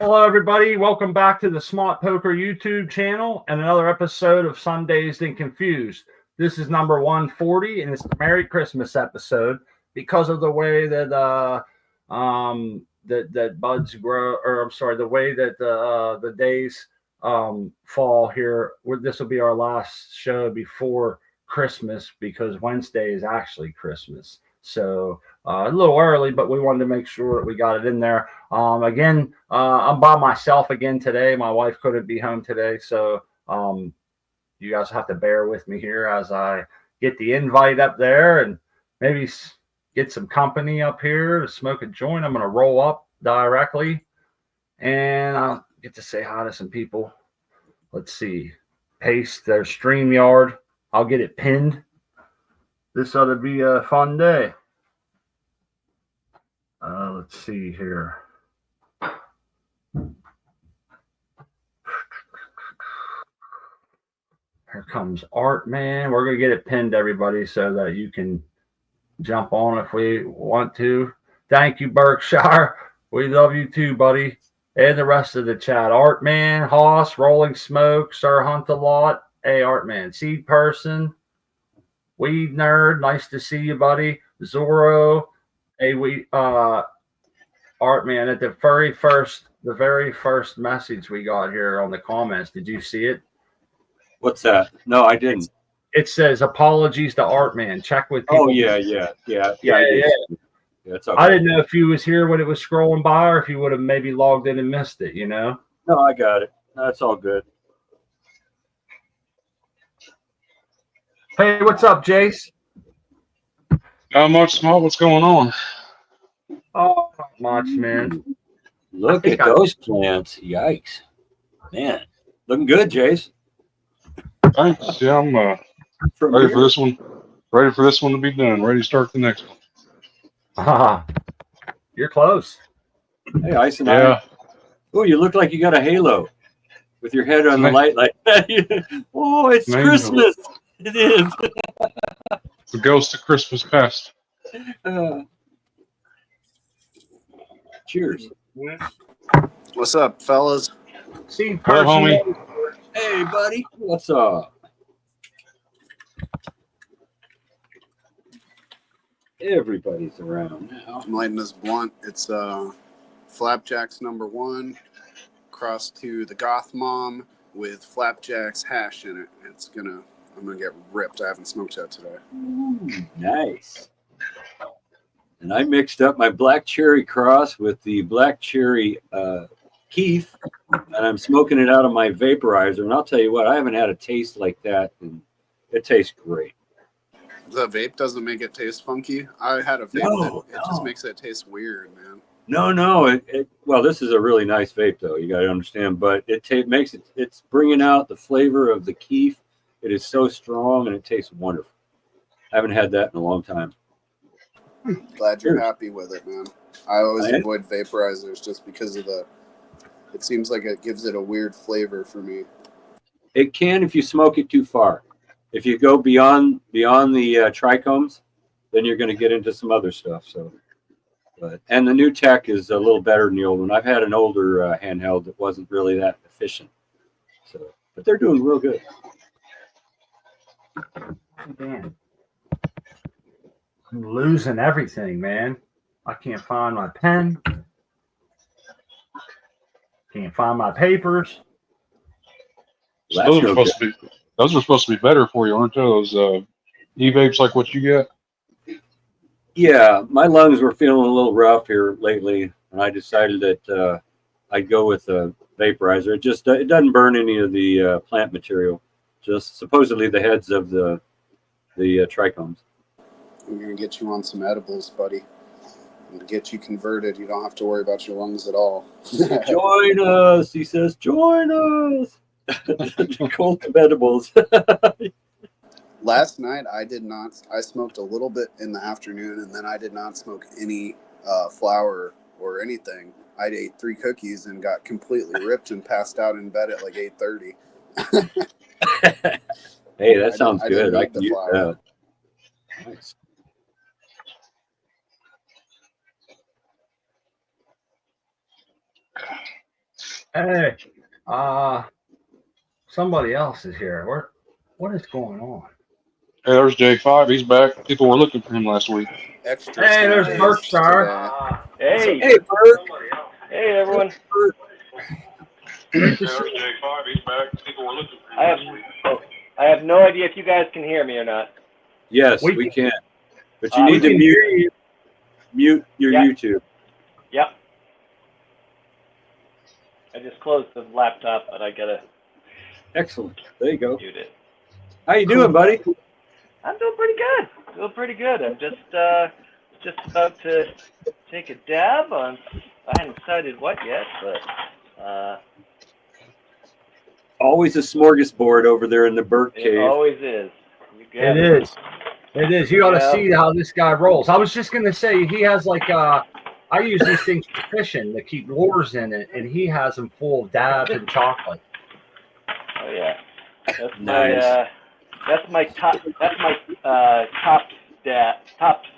Hello, everybody. Welcome back to the Smart Poker YouTube channel and another episode of Sundazed and Confused. This is number 140, and it's the Merry Christmas episode because of the way that that buds grow, or I'm sorry, the way that the days fall here. This will be our last show before Christmas because Wednesday is actually Christmas. So a little early, but we wanted to make sure that we got it in there. I'm by myself again today. My wife couldn't be home today, so you guys have to bear with me here as I get the invite up there and maybe get some company up here to smoke a joint. I'm going to roll up directly, and I'll get to say hi to some people. Let's see. Paste their StreamYard. I'll get it pinned. This ought to be a fun day. Let's see here. Here comes Art, man. We're going to get it pinned, everybody, so that you can jump on if we want to. Thank you, Berkshire. We love you too, buddy. And the rest of the chat. Art, man, Hoss, Rolling Smoke, Sir Hunt a Lot. Hey, Art, man. Seed Person. Weed Nerd. Nice to see you, buddy. Zorro. Hey, Art, man, at the very first message we got here on the comments, did you see it? What's that? No, I didn't. It says apologies to Art, man. Check with people. Oh yeah. It's okay. I didn't know if you was here when it was scrolling by, or if you would have maybe logged in and missed it. You know? No, I got it. That's all good. Hey, what's up, Jace? Not much, Small. What's going on? Oh, not much, man. Look at those plants. Yikes. Man, looking good, Jace. Thanks. Yeah, I'm ready for this one. Ready for this one to be done. Ready to start the next one. You're close. Hey, Ice and Yeah. Oh, you look like you got a halo with your head on the light like that. Oh, it's Man. Christmas. It is. The ghost of Christmas past. Cheers. What's up, fellas? See, Hello, homie. Hey, buddy. What's up? Everybody's around now. I'm lighting this blunt. It's Flapjack's #1 cross to the Goth Mom with Flapjack's hash in it. I'm gonna get ripped. I haven't smoked that today. Ooh, nice. And I mixed up my black cherry cross with the black cherry Keith, and I'm smoking it out of my vaporizer. And I'll tell you what, I haven't had a taste like that, and it tastes great. The vape doesn't make it taste funky. I had a vape that just makes it taste weird, man. No. Well, this is a really nice vape, though. You got to understand, but it's bringing out the flavor of the Keith. It is so strong, and it tastes wonderful. I haven't had that in a long time. Glad you're happy with it, man. I always avoid vaporizers just because of it seems like it gives it a weird flavor for me. It can if you smoke it too far. If you go beyond the trichomes, then you're going to get into some other stuff. And the new tech is a little better than the old one. I've had an older handheld that wasn't really that efficient. But they're doing real good. Man, I'm losing everything, man. I can't find my pen. Can't find my papers. Those are supposed to be better for you, aren't they? Those e-vapes like what you get? Yeah, my lungs were feeling a little rough here lately, and I decided that I'd go with a vaporizer. It doesn't burn any of the plant material, just supposedly the heads of the trichomes. I'm going to get you on some edibles, buddy. I'm going to get you converted. You don't have to worry about your lungs at all. Join us, he says. Join us. Cult of edibles. Last night, I smoked a little bit in the afternoon, and then I did not smoke any flour or anything. I ate 3 cookies and got completely ripped and passed out in bed at like 8:30. Hey, that sounds good. I can use that. Nice. Hey, somebody else is here. What is going on? Hey, there's J5. He's back. People were looking for him last week. Extra Hey, there's Sundazed Berkshire. today. Hey, Hey, Bert. hey, everyone. Great to There's see J5. He's back. People were looking for him I have, last week. I have no idea if you guys can hear me or not. Yes, We we can. But you we need to can mute hear you. mute your Yeah. YouTube. Yep. I just closed the laptop, but I gotta Excellent. There you go. mute it. How you doing, buddy? I'm doing pretty good. I'm just about to take a dab on. I hadn't decided what yet, but Always a smorgasbord over there in the Burt it cave. always is. You got It is. It is. You ought to Yeah. see how this guy rolls. I was just gonna say he has like I use these things for fishing to keep lures in it, and he has them full of dabs and chocolate. Oh yeah. That's Nice. my top. That's my tops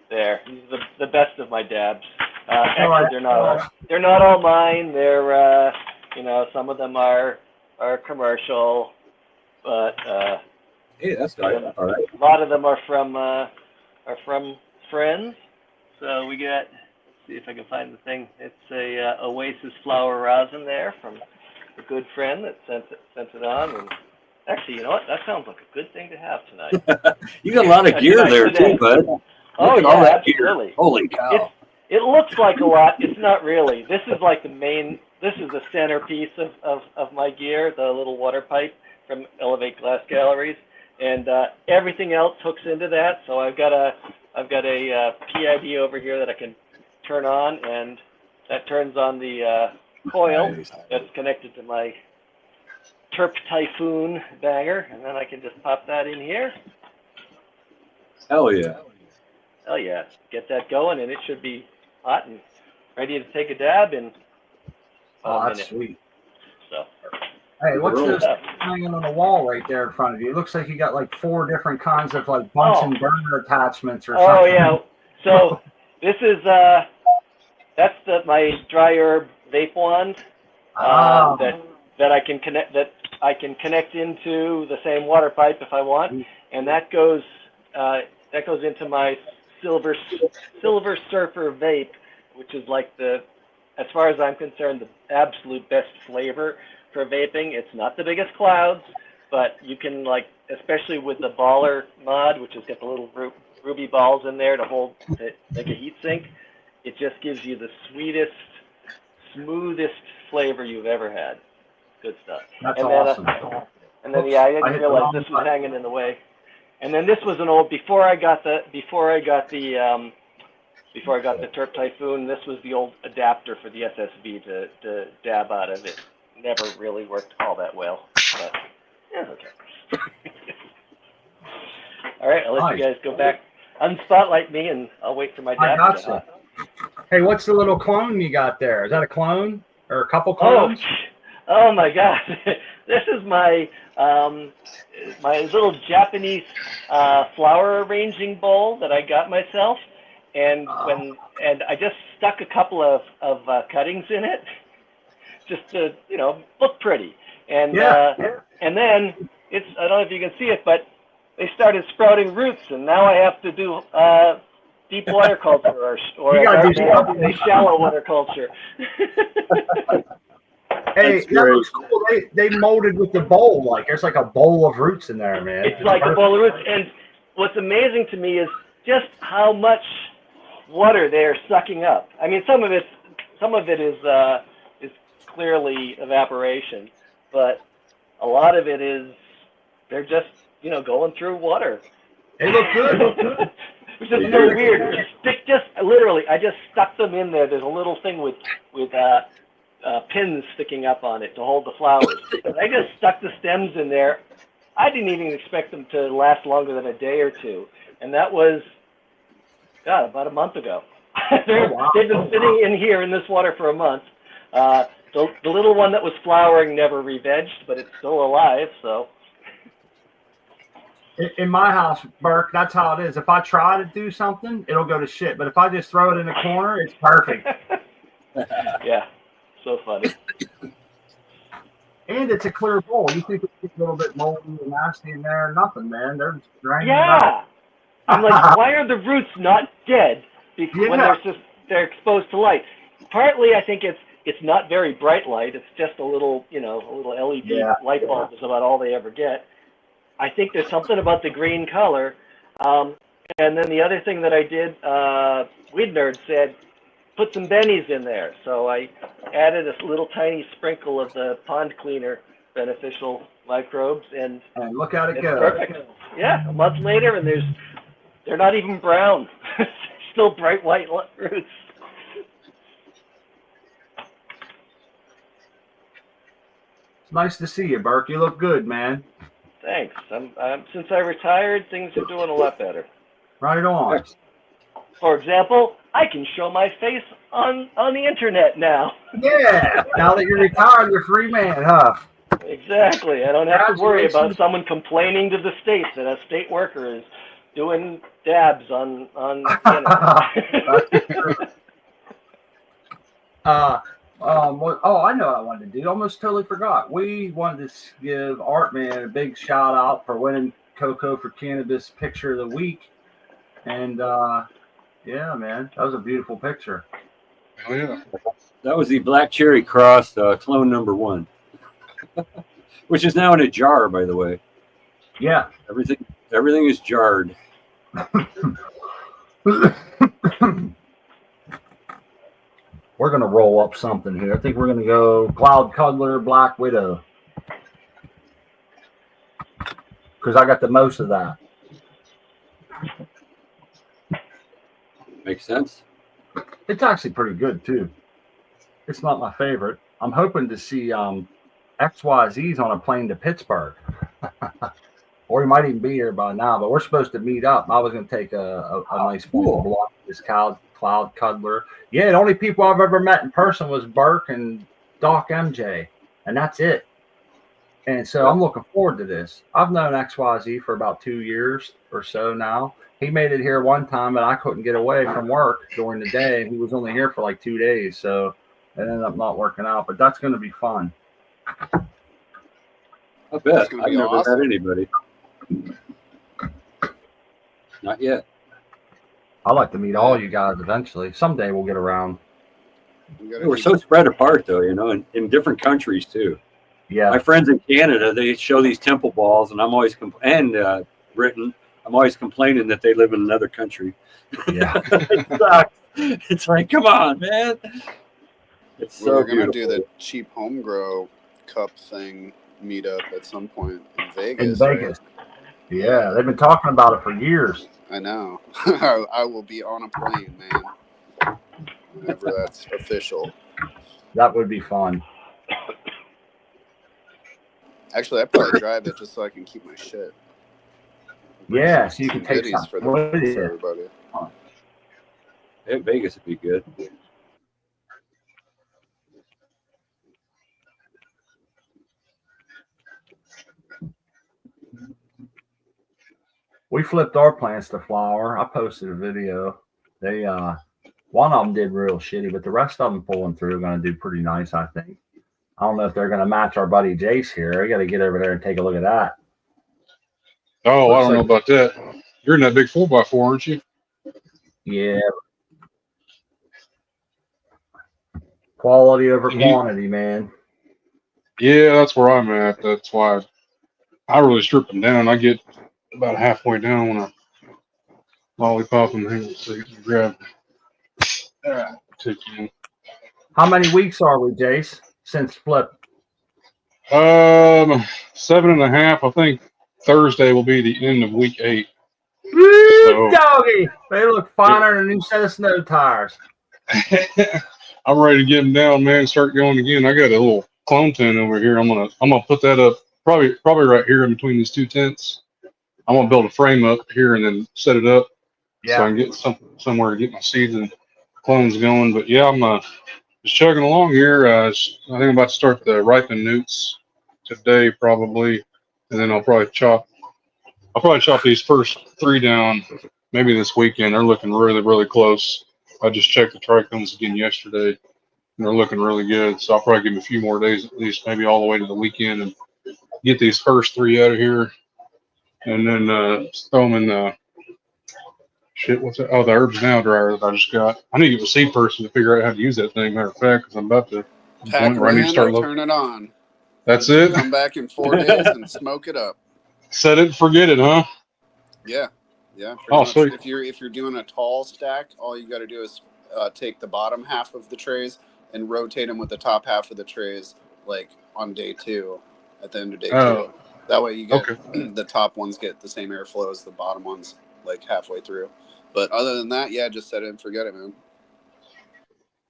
there. These are the best of my dabs. Actually, they're not all mine. They're some of them are commercial, but Hey, that's nice. All right. a lot of them are from friends. So we got. Let's see if I can find the thing. It's a Oasis flower rosin there from a good friend that sent it on. And actually, you know what? That sounds like a good thing to have tonight. You got a lot of gear there Today. too, bud. Oh Look at all yeah, that gear. absolutely. Holy cow. It looks like a lot. It's not really. This is like the main. This is the centerpiece of my gear, the little water pipe from Elevate Glass Galleries, and everything else hooks into that. So I've got a PID over here that I can turn on, and that turns on the coil Nice. that's connected to my Terp Typhoon banger, and then I can just pop that in here. Hell yeah. Oh yeah, get that going, and it should be hot and ready to take a dab in Oh, a that's minute. sweet. So, Hey, what's Roll. this hanging on the wall right there in front of you? It looks like you got like 4 different kinds of like Bunsen burner attachments or something. oh yeah, so this is that's my dry herb vape wand that I can connect into the same water pipe if I want, and that goes into my Silver Surfer vape, which is like as far as I'm concerned, the absolute best flavor for vaping. It's not the biggest clouds, but you can especially with the baller mod, which has got the little ruby balls in there to hold it like a heat sink. It just gives you the sweetest, smoothest flavor you've ever had. Good stuff. That's and awesome. Then, I didn't realize this was hanging in the way. And then this was an old before I got the Terp Typhoon. This was the old adapter for the SSB to dab out of. It never really worked all that well, but yeah, okay. All right, I'll let you guys go back, unspotlight me, and I'll wait for my dab. I got you. Hey, what's the little clone you got there? Is that a clone or a couple clones? Oh my God! This is my my little Japanese flower arranging bowl that I got myself, and I just stuck a couple of cuttings in it, just to look pretty, and and then I don't know if you can see it, but they started sprouting roots, and now I have to do deep water culture or shallow water culture. Hey, that looks cool. They molded with the bowl. Like there's like a bowl of roots in there, man. It's like a bowl of roots. And what's amazing to me is just how much water they're sucking up. I mean, some of it is clearly evaporation, but a lot of it is they're just going through water. They look good. Which is very weird. I just stuck them in there. There's a little thing with pins sticking up on it to hold the flowers. I just stuck the stems in there. I didn't even expect them to last longer than a day or two, and that was about a month ago. They've been sitting in here in this water for a month. The little one that was flowering never re-vegged, but it's still alive. So in my house, Burke, that's how it is. If I try to do something, it'll go to shit. But if I just throw it in the corner, it's perfect. Yeah. So funny. And it's a clear bowl. You think it's a little bit moldy and nasty in there? Nothing, man. They're just draining it out. Yeah. I'm like, why are the roots not dead when Yeah. they're exposed to light? Partly, I think it's not very bright light. It's just a little, a little LED light bulb is about all they ever get. I think there's something about the green color. And then the other thing that I did, Weed Nerd said, put some bennies in there. So I added a little tiny sprinkle of the pond cleaner beneficial microbes, and look at it it's go. perfect. Yeah, a month later, and they're not even brown. Still bright white roots. It's nice to see you, Burke. You look good, man. Thanks. Since I retired, things are doing a lot better. Right on. For example, I can show my face on the internet now. Yeah. Now that you're retired, you're free man, huh? Exactly. I don't have to worry about someone complaining to the state that a state worker is doing dabs on I know what I wanted to do. Almost totally forgot. We wanted to give Artman a big shout out for winning Coco for Cannabis Picture of the Week. And yeah, man, that was a beautiful picture. Oh, yeah. That was the Black Cherry Cross clone #1, which is now in a jar, by the way. Yeah. Everything is jarred. We're going to roll up something here. I think we're going to go Cloud Cuddler, Black Widow. Because I got the most of that. Makes sense. It's actually pretty good, too. It's not my favorite. I'm hoping to see XYZ's on a plane to Pittsburgh. Or he might even be here by now, but we're supposed to meet up. I was going to take a nice cool. block this Cloud Cuddler. Yeah, the only people I've ever met in person was Burke and Doc MJ, and that's it. And so I'm looking forward to this. I've known XYZ for about 2 years or so now. He made it here one time, but I couldn't get away from work during the day. He was only here for like 2 days, so it ended up not working out. But that's going to be fun. I bet. I've never met anybody. Not yet. I'd like to meet all you guys eventually. Someday we'll get around. We're so spread apart, though, in different countries, too. Yeah. My friends in Canada, they show these temple balls, and I'm always Britain. I'm always complaining that they live in another country. Yeah. It sucks. It's like, come on, man. It's so We're going to beautiful. do the cheap home grow cup thing meetup at some point in Vegas. In Vegas. Right? Yeah, they've been talking about it for years. I know. I will be on a plane, man. Whenever that's official. That would be fun. Actually, I'd probably drive it just so I can keep my shit. Yeah, so you can take goodies some for everybody. Yeah, Vegas would be good. We flipped our plants to flower. I posted a video. They one of them did real shitty, but the rest of them pulling through are going to do pretty nice, I think. I don't know if they're going to match our buddy Jace here. I got to get over there and take a look at that. Oh, I don't know about that. You're in that big 4x4, aren't you? Yeah. Quality over quantity, man. Yeah, that's where I'm at. That's why I really strip them down. I get about halfway down when I lollipop them. Hang on a second and grab take you. How many weeks are we, Jace, since flip? 7.5. I think Thursday will be the end of week 8. Woo, doggy! They look finer than a new set of snow tires. I'm ready to get them down, man. Start going again. I got a little clone tent over here. I'm gonna put that up probably right here in between these 2 tents. I'm gonna build a frame up here and then set it up so I can get somewhere to get my seeds and clones going. But yeah, I'm just chugging along here. I think I'm about to start the ripen newts today probably, and then I'll probably chop these first 3 down maybe this weekend. They're looking really, really close. I just checked the trichomes again yesterday. And they're looking really good. So I'll probably give them a few more days, at least maybe all the way to the weekend, and get these first 3 out of here, and then throw them in the shit. What's that? Oh, the herbs now dryer that I just got. I need to get a seed person to figure out how to use that thing. Matter of fact, because I'm about to Pack point where I need to it start in, looking. turn it on. That's it. Come back in 4 days and smoke it up. Set it and forget it, huh? Yeah, yeah. Oh, Much. sweet. If you're doing a tall stack, all you got to do is take the bottom half of the trays and rotate them with the top half of the trays, like on day 2, at the end of day 2. That way you get the top ones get the same airflow as the bottom ones, like halfway through. But other than that, yeah, just set it and forget it, man.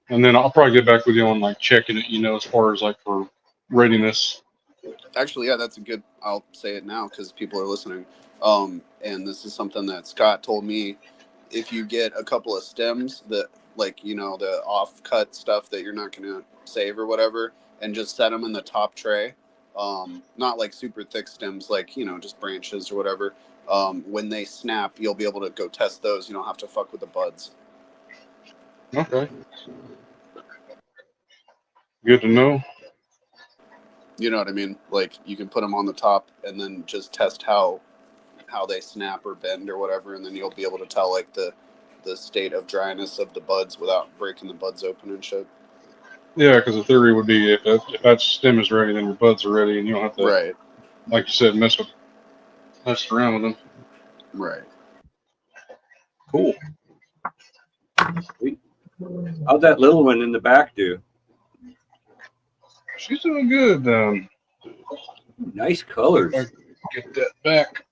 And then I'll probably get back with you on like checking it, as far as like for readiness. Actually, yeah, that's a good. I'll say it now because people are listening. And this is something that Scott told me. If you get a couple of stems that, like, the off-cut stuff that you're not going to save or whatever, and just set them in the top tray, not like super thick stems, like, just branches or whatever. When they snap, you'll be able to go test those. You don't have to fuck with the buds. Okay. Good to know. You know what I mean? Like, you can put them on the top and then just test how they snap or bend or whatever, and then you'll be able to tell like the state of dryness of the buds without breaking the buds open and shit. Yeah, because the theory would be if that stem is ready, then your buds are ready, and you don't have to, Right. like you said, mess around with them. Right. Cool. Sweet. How'd that little one in the back do? She's doing good. Nice colors. Get that back.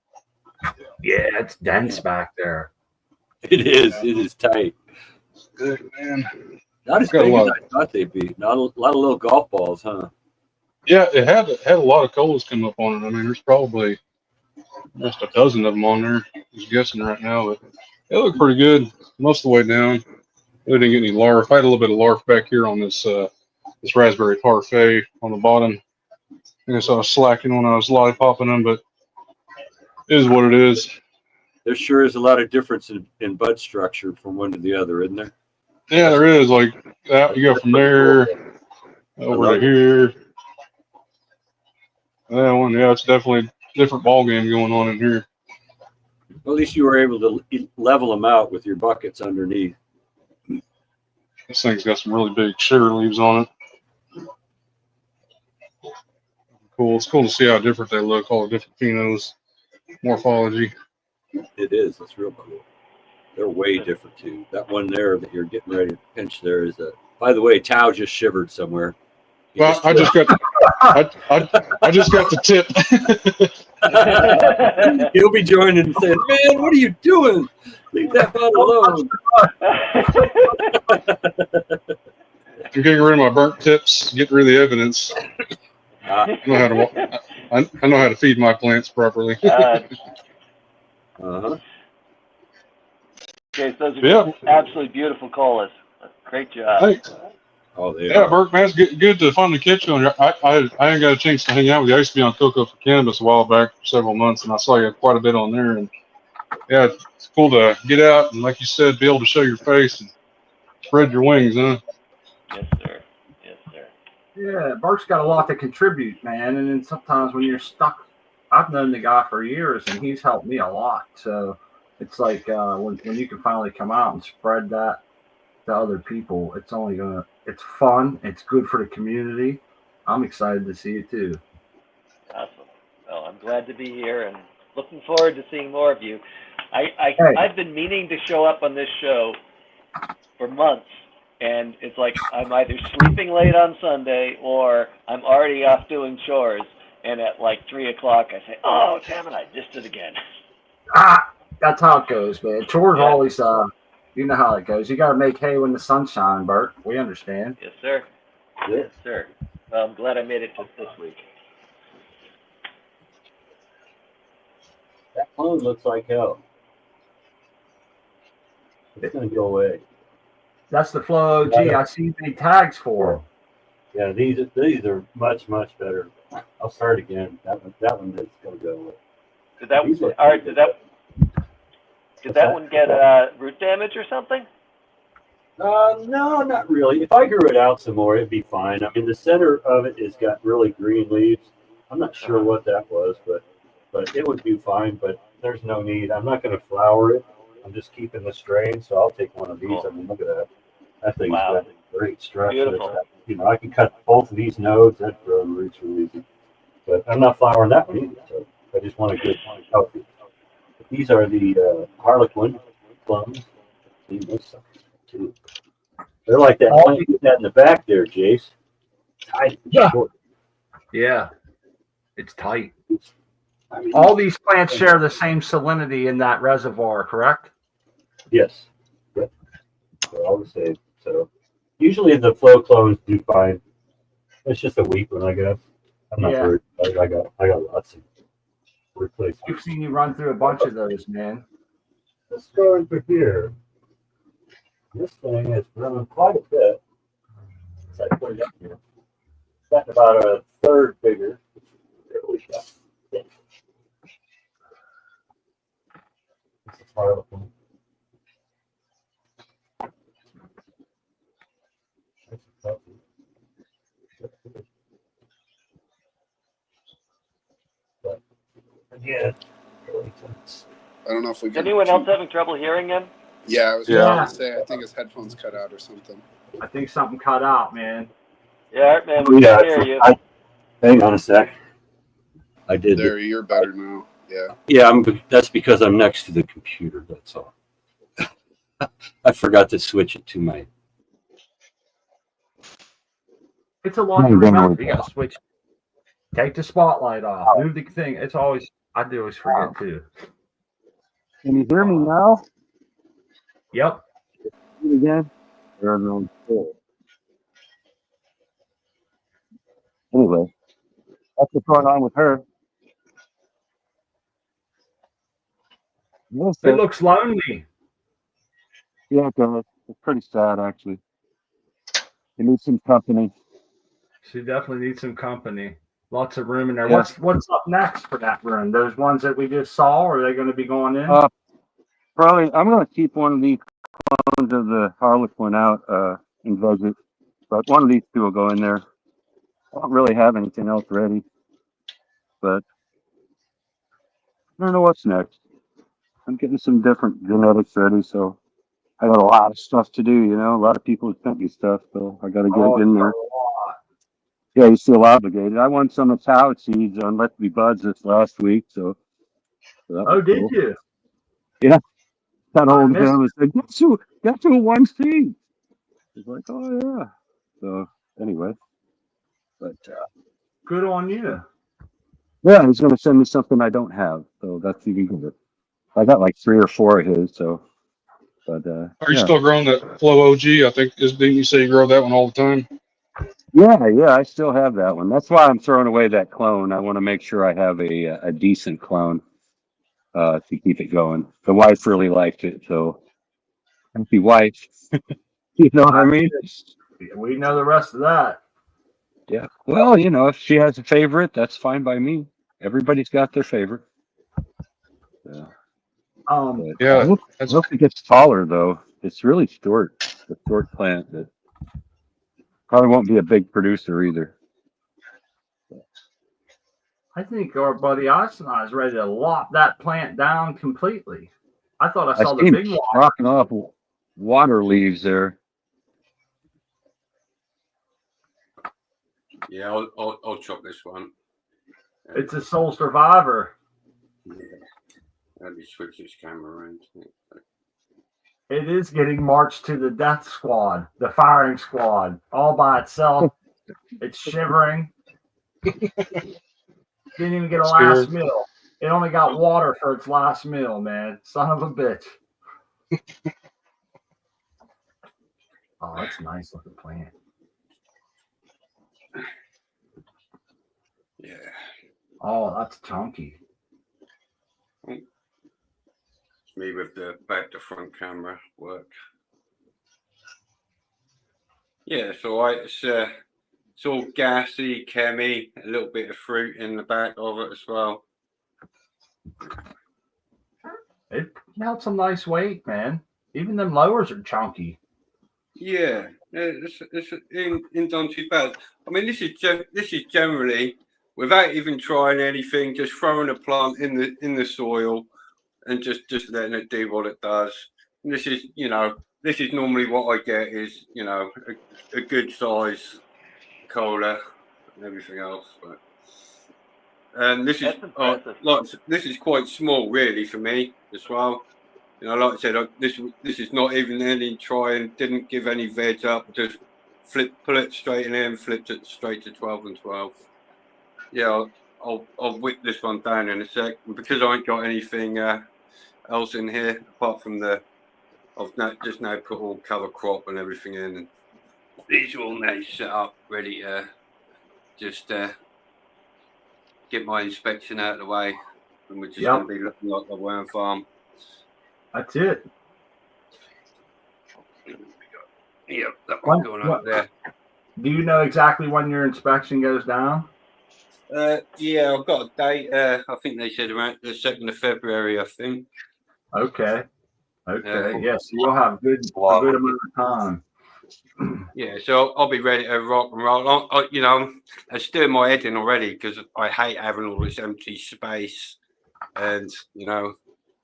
Yeah, it's dense back there. It is. It is tight. Good, man. Not as big as I thought they'd be. Not a lot of little golf balls, huh? Yeah, it had a lot of colas come up on it. I mean, there's probably just a dozen of them on there. I'm just guessing right now, but it looked pretty good most of the way down. We didn't get any larvae. I had a little bit of larvae back here on this raspberry parfait on the bottom. I guess I was slacking when I was lollipopping them, but it is what it is. There sure is a lot of difference in bud structure from one to the other, isn't there? Yeah, there is. Like that, you go from there over to here. That one, yeah, it's definitely a different ball game going on in here. Well, at least you were able to level them out with your buckets underneath. This thing's got some really big sugar leaves on it. Cool. It's cool to see how different they look, all the different phenos, morphology. It is. It's real cool. They're way different too. That one there that you're getting ready to pinch there is a. By the way, Tao just shivered somewhere. Well, I just got the tip. He'll be joining and saying, "Man, what are you doing? Leave that bud alone." I'm getting rid of my burnt tips, getting rid of the evidence. I know how to feed my plants properly. Uh-huh. Okay, those are absolutely beautiful colas. Great job. Thanks. Oh, they Yeah, are. Burke, man, it's good to finally catch you on here. I ain't got a chance to hang out with you. I used to be on Cocoa for Cannabis a while back for several months, and I saw you quite a bit on there. And yeah, it's cool to get out and, like you said, be able to show your face and spread your wings, huh? Yes, sir. Yes, sir. Yeah, Burke's got a lot to contribute, man. And then sometimes when you're stuck, I've known the guy for years, and he's helped me a lot. So it's like when you can finally come out and spread that to other people, it's fun. It's good for the community. I'm excited to see it too. Awesome. Well, I'm glad to be here and looking forward to seeing more of you. I've been meaning to show up on this show for months, and it's like I'm either sleeping late on Sunday or I'm already off doing chores, and at like 3 o'clock I say, "Oh, damn it, I missed it again." That's how it goes, man. Chores always, you know how it goes. You got to make hay when the sun's shining, Bert. We understand. Yes, sir. Yes, sir. Well, I'm glad I made it this week. That clone looks like hell. It's going to go away. That's the Flow OG. I see big tags for them. Yeah, these are much better. I'll start again. That one is going to go away. Did that one get root damage or something? No, not really. If I grew it out some more, it'd be fine. I mean, the center of it has got really green leaves. I'm not sure what that was, but it would do fine. But there's no need. I'm not going to flower it. I'm just keeping the strain, so I'll take one of these. Cool. I mean, look at that. That thing's Wow. got great structure. Beautiful. Got, I can cut both of these nodes. That grow roots really easy. But I'm not flowering that one either. So I just want a good, healthy. These are the Harlequin plums. See, those suckers too. They're like that plant you had in the back there, Jace. Tight and Yeah. short. Yeah, it's tight. I mean, All these plants share the same salinity in that reservoir, correct? yes. Yep. They're all the same. So usually the flow clones do fine. It's just a weak one, I guess. I'm not worried. I got lots of replacements. I've seen you run through a bunch of those, man. Let's go over here. This thing is growing quite a bit. So I put it up here. It's gotten about a third bigger. There we go. This is Harlequin. That's a puppy. But again, really tense. I don't know if we Is can. anyone else having trouble hearing him? Yeah, I was just Yeah. going to say, I think his headphones cut out or something. I think something cut out, man. Yeah, man, we can hear you. Hang on a sec. I did. There, you're better now. Yeah. Yeah, that's because I'm next to the computer. That's all. I forgot to switch it to my. It's a lot to remember. You got to switch. Take the spotlight off. Move the thing. It's always, I do always forget too. Can you hear me now? Yep. Again? Anyway, that's what's going on with her. Yes, It looks lonely. yeah, it does. It's pretty sad, actually. You need some company. She definitely needs some company. Lots of room in there. Yeah. What's up next for that room? Those ones that we just saw, or are they going to be going in? Probably, I'm going to keep one of these clones of the Harlequin out and visit, but one of these two will go in there. I don't really have anything else ready, but I don't know what's next. I'm getting some different genetics ready, so I got a lot of stuff to do, you know. A lot of people have sent me stuff, so I got to get it in there. Yeah, you feel obligated. I won some of Howard seeds on Let Me Buds this last week, so that was Did cool. you? Yeah. That old missed guy was like, guess who won seeds? He's like, oh yeah. So anyway, but Good on you. yeah, he's gonna send me something I don't have, so that's even good. I got like 3 or 4 of his, so. But Are you yeah. still growing that Flow OG? I think didn't you say you grow that one all the time? Yeah, I still have that one. That's why I'm throwing away that clone. I want to make sure I have a decent clone to keep it going. The wife really liked it, so happy wife. You know what I mean? We know the rest of that. Yeah. Well, you know, if she has a favorite, that's fine by me. Everybody's got their favorite. Yeah. Yeah, I hope it gets taller though. It's really short. The short plant that probably won't be a big producer either. I think our buddy Austin is ready to lop that plant down completely. I thought I saw the see big him one. knocking off water leaves there. Yeah, I'll chop this one. It's a Soul Survivor. Yeah. Let me switch this camera around. It is getting marched to the death squad, the firing squad, all by itself. It's shivering. Didn't even get a last meal. It only got water for its last meal, man. Son of a bitch. Oh, that's a nice looking plant. Yeah. Oh, that's chunky. Me with the back to front camera work. Yeah, it's all right. It's all gassy, chemi, a little bit of fruit in the back of it as well. It held some nice weight, man. Even them lowers are chunky. Yeah, it's in done too bad. I mean, this is generally without even trying anything, just throwing a plant in the soil and just letting it do what it does. And this is, this is normally what I get is, a good size cola and everything else. But and this is That's impressive. this is quite small, really, for me as well. Like I said, this is not even any trying. Didn't give any veg up. Just put it straight in here and flipped it straight to 12 and 12. Yeah, I'll whip this one down in a sec. And because I ain't got anything else in here apart from just now put all cover crop and everything in, and these are all now set up, ready to just get my inspection out of the way, and we're just going to be looking like a worm farm. That's it. Yeah, that one going up there. Do you know exactly when your inspection goes down? Yeah, I've got a date. I think they said around the 2nd of February, I think. Okay. Yes, you'll have a good amount of time. Yeah, so I'll be ready to rock and roll. I'm stirring my head in already because I hate having all this empty space, and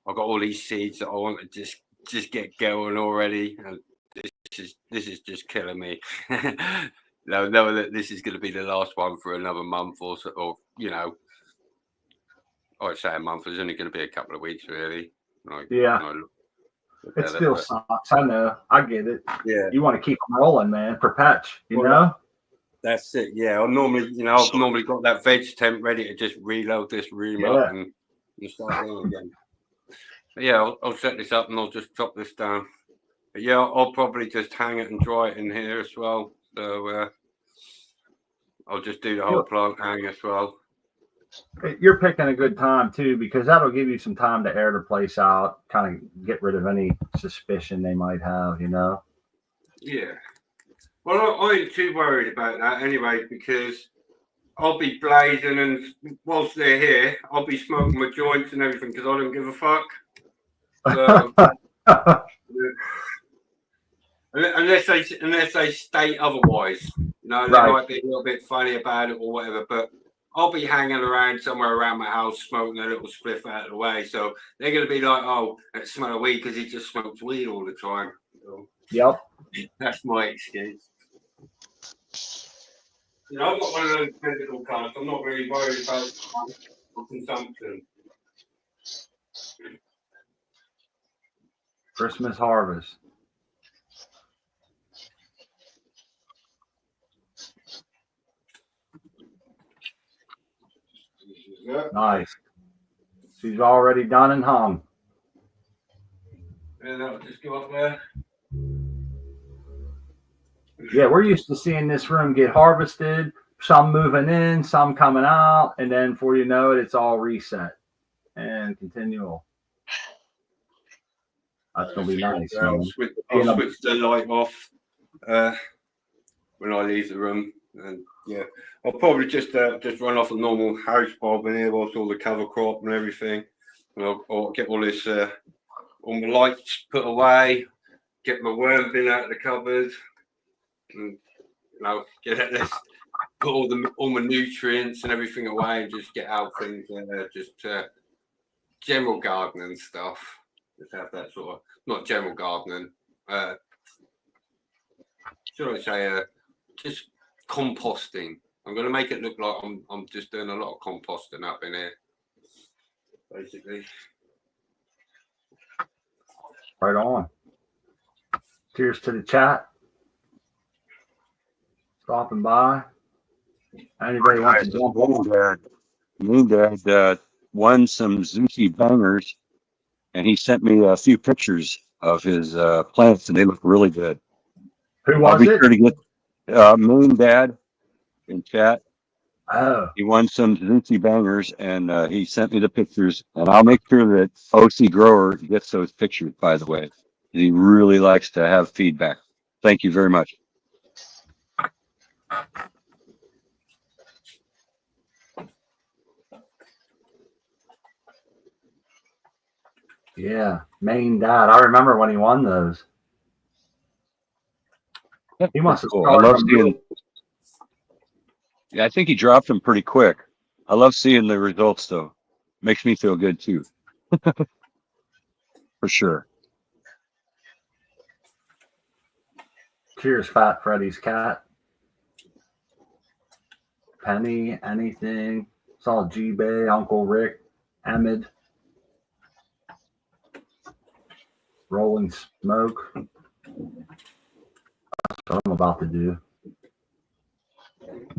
I've got all these seeds that I want to just get going already, and this is just killing me. No, this is going to be the last one for another month or so, or I'd say a month. It's only going to be a couple of weeks, really. It still sucks. I know. I get it. Yeah. You want to keep them rolling, man. Perpetch, you know? That's it. Yeah. I've normally got that veg tent ready to just reload this room up and start going again. But yeah, I'll set this up and I'll just chop this down. But yeah, I'll probably just hang it and dry it in here as well. So I'll just do the whole plant hang as well. You're picking a good time too, because that'll give you some time to air the place out, kind of get rid of any suspicion they might have, Yeah. Well, I ain't too worried about that anyway, because I'll be blazing, and whilst they're here, I'll be smoking my joints and everything because I don't give a fuck. So, unless they state otherwise, they might be a little bit funny about it or whatever, but I'll be hanging around somewhere around my house smoking a little spliff out of the way. So they're going to be like, oh, that smell of weed because he just smokes weed all the time. So, yep. That's my excuse. I've got one of those physical cards. I'm not really worried about consumption. Christmas harvest. Nice. She's already done and hung. And I'll just go up there. Yeah, we're used to seeing this room get harvested, some moving in, some coming out, and then before you know it, it's all reset and continual. That's going to be nice. I'll switch the light off when I leave the room. And yeah, I'll probably just run off a normal house bulb in here whilst all the cover crop and everything. And I'll get all this, all my lights put away, get my worm bin out of the cupboard, and put all my nutrients and everything away, and just get out things, just general gardening stuff. Just have that sort of, not general gardening, should I say, just composting. I'm going to make it look like I'm just doing a lot of composting up in here, basically. Right on. Cheers to the chat. Stopping by. Anybody wants to jump on? Moon Dad won some Zuki bangers, and he sent me a few pictures of his plants, and they look really good. Who was I'll be it? sure to get Moon Dad in chat. Oh. He won some Zuki bangers, and he sent me the pictures, and I'll make sure that OC Grower gets those pictures, by the way. He really likes to have feedback. Thank you very much. Yeah, Maine Dad. I remember when he won those. He must have Cool. I love started seeing. Yeah, I think he dropped them pretty quick. I love seeing the results, though. Makes me feel good too, for sure. Cheers, Fat Freddy's cat. Penny, anything. Saw G-Bay, Uncle Rick, Ahmed. Rolling Smoke. That's what I'm about to do.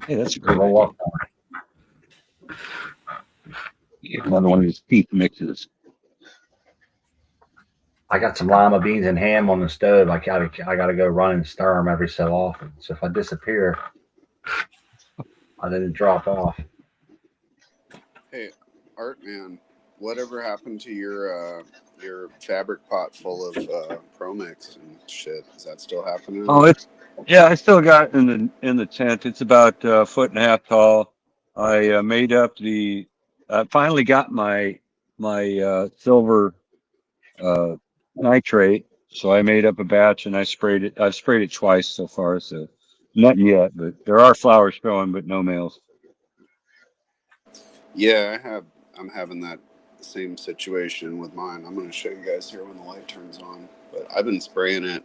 Hey, that's a great Roll idea. up. Another one of these peat mixes. I got some lima beans and ham on the stove. I gotta go run and stir them every so often. So if I disappear, I didn't drop off. Hey, Art Man, whatever happened to your fabric pot full of ProMix and shit? Is that still happening? Oh, I still got it in the tent. It's about a foot and a half tall. I made up I finally got my silver nitrate, so I made up a batch and I sprayed it. I've sprayed it twice so far, so nothing yet, but there are flowers showing, but no males. Yeah, I'm having that same situation with mine. I'm going to show you guys here when the light turns on. But I've been spraying it.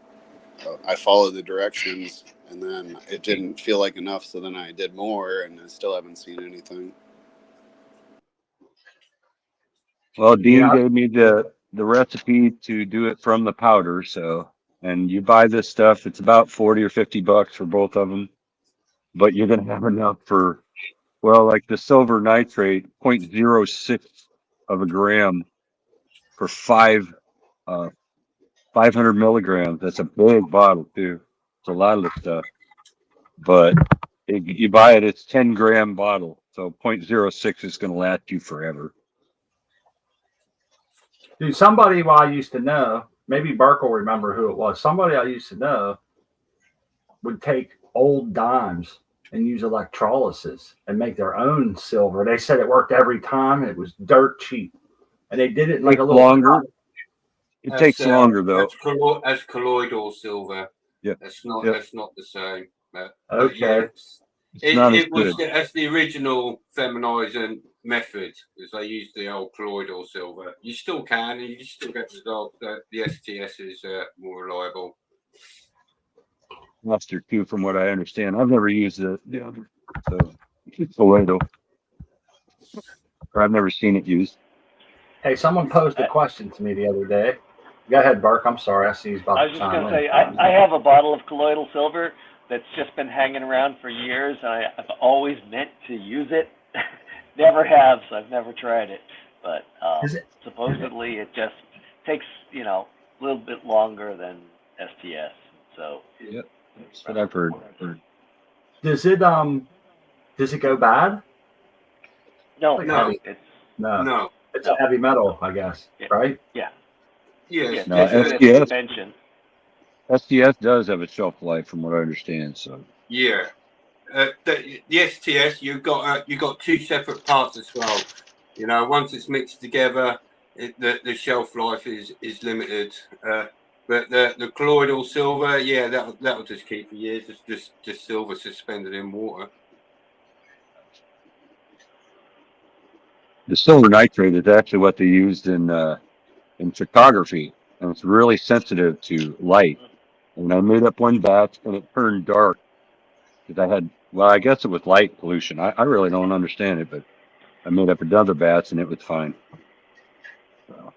I followed the directions, and then it didn't feel like enough, so then I did more, and I still haven't seen anything. Well, Dean Yeah. gave me the recipe to do it from the powder, so and you buy this stuff, it's about 40 or 50 bucks for both of them, but you're gonna have enough for, well, like the silver nitrate, 0.06 of a gram for 500 milligrams. That's a big bottle too. It's a lot of the stuff, but you buy it, it's 10-gram bottle, so 0.06 is gonna last you forever. Dude, somebody who I used to know, maybe Burke will remember who it was. Somebody I used to know would take old dimes and use electrolysis and make their own silver. They said it worked every time. It was dirt cheap. And they did it in like a little longer. It takes longer though. That's colloidal silver. Yeah. That's not Yep. that's not the same. But Okay. yeah, It's not as good. that's the original feminizing method, because they used the old colloidal silver. You still can, and you still get results. The STS is more reliable. Mustard too, from what I understand. I've never used the other, so it's colloidal. Or I've never seen it used. Hey, someone posed a question to me the other day. Go ahead, Burke. I'm sorry. I see he's about I to was just chime going to in. say, I have a bottle of colloidal silver that's just been hanging around for years, and I've always meant to use it. Never have, so I've never tried it. But supposedly it just takes, a little bit longer than STS. So Yep, that's what I've heard. Does it go bad? no, No. No. No. It's a heavy metal, I guess, right? Yeah. Yes. No, STS convention. STS does have a shelf life, from what I understand. So Yeah. The STS, you've got two separate parts as well. Once it's mixed together, the shelf life is limited. But the colloidal silver, yeah, that'll just keep for years. It's just silver suspended in water. the silver nitrate is actually what they used in photography, and it's really sensitive to light. And I made up one batch, and it turned dark because I guess it was light pollution. I really don't understand it, but I made up another batch, and it was fine. So.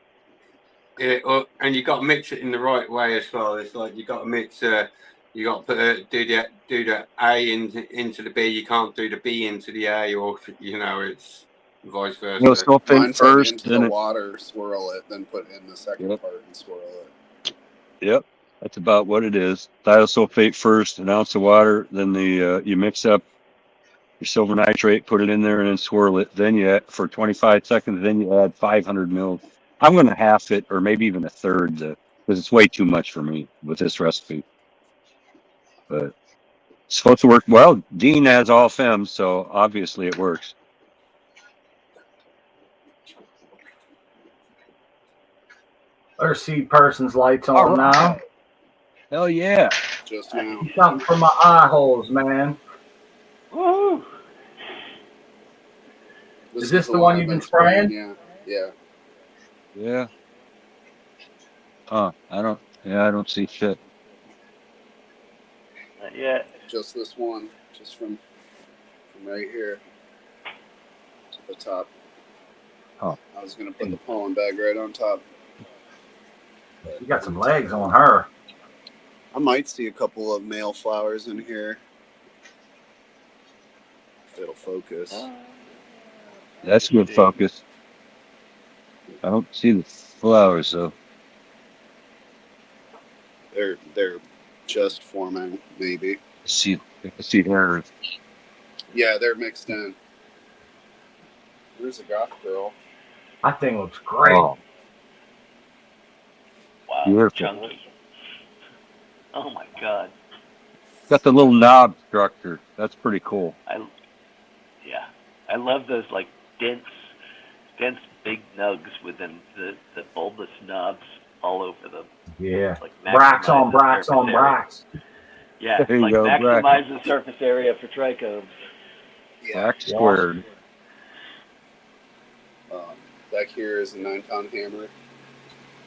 Yeah, and you got to mix it in the right way as well. It's like you got to mix. You got to do the A into the B. You can't do the B into the A, or it's vice versa. Mine said into the water, swirl it, then put in the second part and swirl it. Yep, that's about what it is. Thiosulfate first, an ounce of water, then you mix up your silver nitrate, put it in there, and then swirl it. Then you add, for 25 seconds, then you add 500 mils. I'm going to half it, or maybe even a third, because it's way too much for me with this recipe. But it's supposed to work well. Dean has all fems, so obviously it works. There's Seed Person's lights on now. Hell yeah. just now. Something for my eye holes, man. Woo! This Is this the the one I've you've been spraying? spraying? Yeah. Yeah. Huh. I don't see shit. Not yet. Just this one, just from right here to the top. Huh. I was gonna put the pollen bag right on top. You got some legs on her. I might see a couple of male flowers in here. If it'll focus. That's good focus. I don't see the flowers though. They're just forming, maybe. I see hairs. Yeah, they're mixed in. There's a goth girl. That thing looks great. Oh, Wow. beautiful. Chunky. Oh my god. Got the little knob structure. That's pretty cool. Yeah. I love those like dense big nugs within the bulbous knobs all over them. Yeah. Like Bracts maximize on the bracts surface on area. bracts. Yeah, There you like go, maximize the surface area for trichomes. Back squared. Back here is a 9-pound hammer.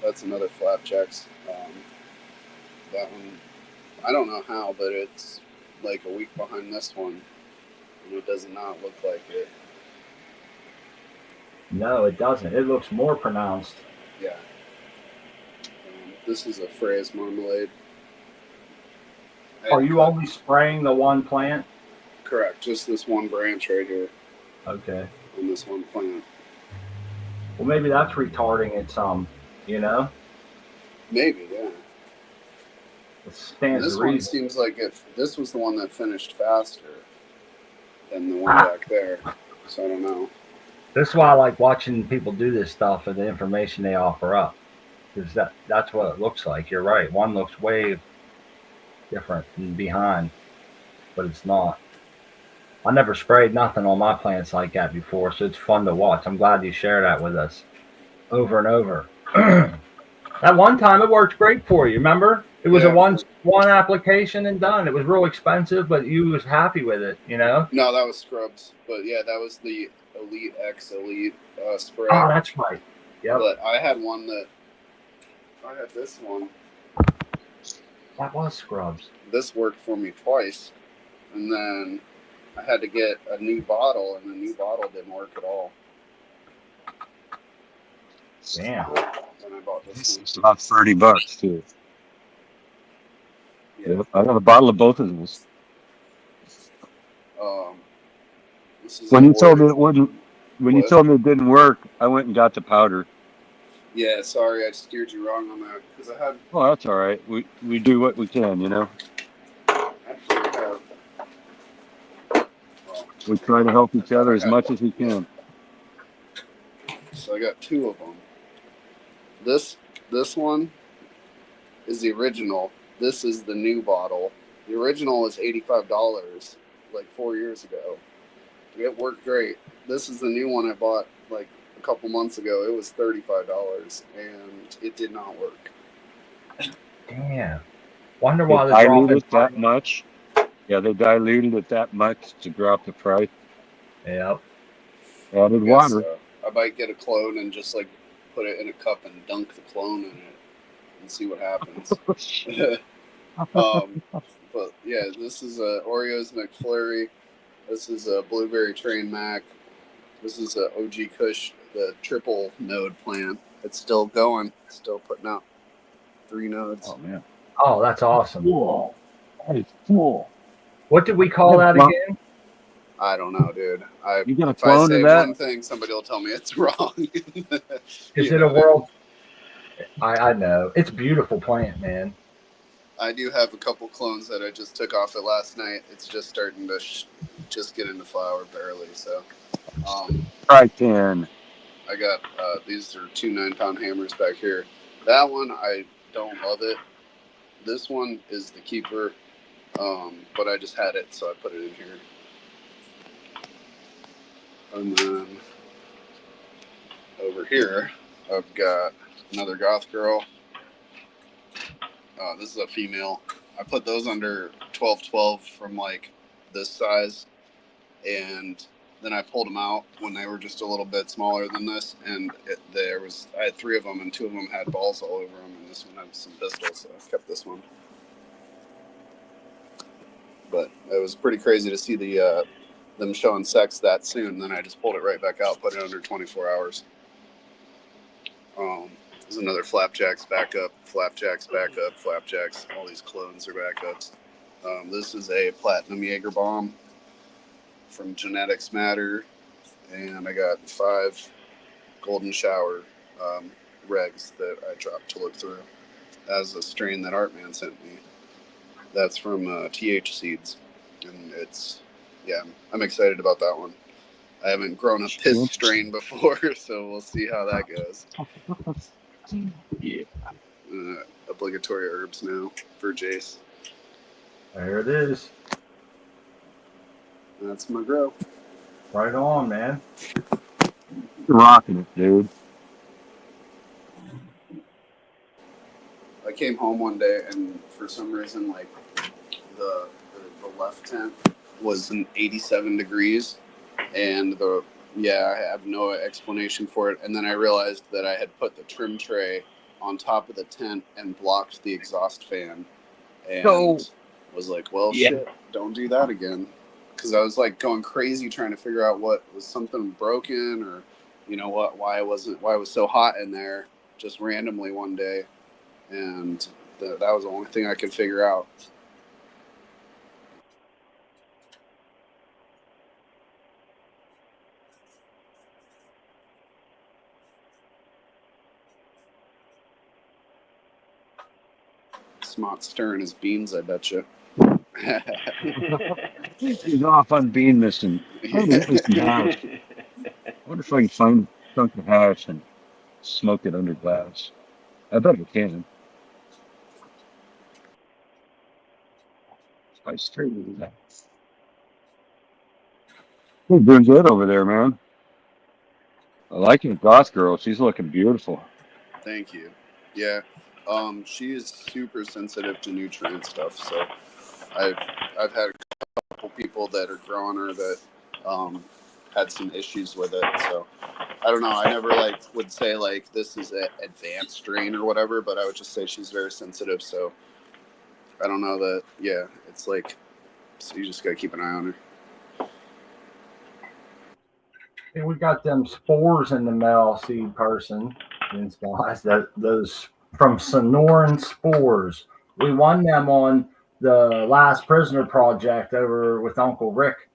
That's another flapjacks. That one, I don't know how, but it's like a week behind this one, and it does not look like it. No, it doesn't. It looks more pronounced. Yeah. This is a fraise marmalade. Are you only spraying the one plant? Correct. Just this one branch right here Okay. on this one plant. Well, maybe that's retarding it some, you know? Maybe, yeah. It stands This to one reason. seems like this was the one that finished faster than the one back there. So I don't know. This is why I like watching people do this stuff and the information they offer up. Because that's what it looks like. You're right. One looks way different than behind, but it's not. I never sprayed nothing on my plants like that before, so it's fun to watch. I'm glad you share that with us over and over. That one time it worked great for you, remember? It was Yeah, a one application and done. It was real expensive, but you was happy with it, you know? No, that was scrubs. But yeah, that was the Elite X Elite spray. Oh, that's right. Yep. But I had this one. That was scrubs. This worked for me twice. And then I had to get a new bottle, and the new bottle didn't work at all. Damn. Then I bought this one. It's about $30 too. Yeah. Yep. I got a bottle of both of those. This is When a you told me word- it wouldn't, when you What? told me it didn't work, I went and got the powder. Yeah, sorry, I steered you wrong on that because I had Oh, that's all right. We do what we can, you know. actually have. Well, We try to help each other as much as we can. so I got two of them. This one is the original. This is the new bottle. The original was $85 like 4 years ago. It worked great. This is the new one I bought like a couple months ago. It was $35 and it did not work. Damn. Wonder They why the drop diluted in it that much. Yeah, they diluted it that much to drop the price. Yep. Added Yes, water. I might get a clone and just like put it in a cup and dunk the clone in it and see what happens. But yeah, this is a Oreos McFlurry. This is a Blueberry Train Mac. This is a OG Kush, the triple node plant. It's still going, still putting out 3 nodes. Oh man, Oh, that's awesome. cool. That is cool. What did we call that Well- again? I don't know, dude. You got a If I clone say of that? one thing, somebody will tell me it's wrong. Is it a world? I know. It's a beautiful plant, man. I do have a couple clones that I just took off it last night. It's just starting to just get into flower barely. So, Tri-10. I got these are 2 9-pound hammers back here. That one I don't love it. This one is the keeper, but I just had it, so I put it in here. And then over here, I've got another goth girl. This is a female. I put those under 12-12 from like this size, and then I pulled them out when they were just a little bit smaller than this, and I had 3 of them, and 2 of them had balls all over them, and this one had some pistils, so I kept this one. But it was pretty crazy to see them showing sex that soon. Then I just pulled it right back out, put it under 24 hours. There's another Flapjacks backup, Flapjacks backup, Flapjacks. All these clones are backups. This is a Platinum Jaeger bomb from Genetics Matter, and I got 5 Golden Shower regs that I dropped to look through. As a strain that Artman sent me. That's from TH Seeds, and I'm excited about that one. I haven't grown a piss strain before, so we'll see how that goes. Yeah. Obligatory herbs now for Jace. There it is. That's my grow. Right on, man. You're rocking it, dude. I came home one day, and for some reason, like the left tent was an 87 degrees, and I have no explanation for it. And then I realized that I had put the trim tray on top of the tent and blocked the exhaust fan, and was like, well, shit, don't do that again. Because I was like going crazy trying to figure out what was something broken, or why it was so hot in there just randomly one day, and that was the only thing I could figure out. Smart stirring his beans, I bet you. He's off on bean missing. I wonder if I can find a chunk of hash and smoke it under glass. I bet I can. I straight with that. You're doing good over there, man. I like your goth girl. She's looking beautiful. Thank you. Yeah. She is super sensitive to nutrient stuff, so I've had a couple people that are growing her that had some issues with it. So I don't know. I never would say this is an advanced strain or whatever, but I would just say she's very sensitive. So I don't know that. Yeah, it's so you just gotta keep an eye on her. Hey, we got them spores in the mail, seed person. Those from Sonoran Spores. We won them on the Last Prisoner project over with Uncle Rick.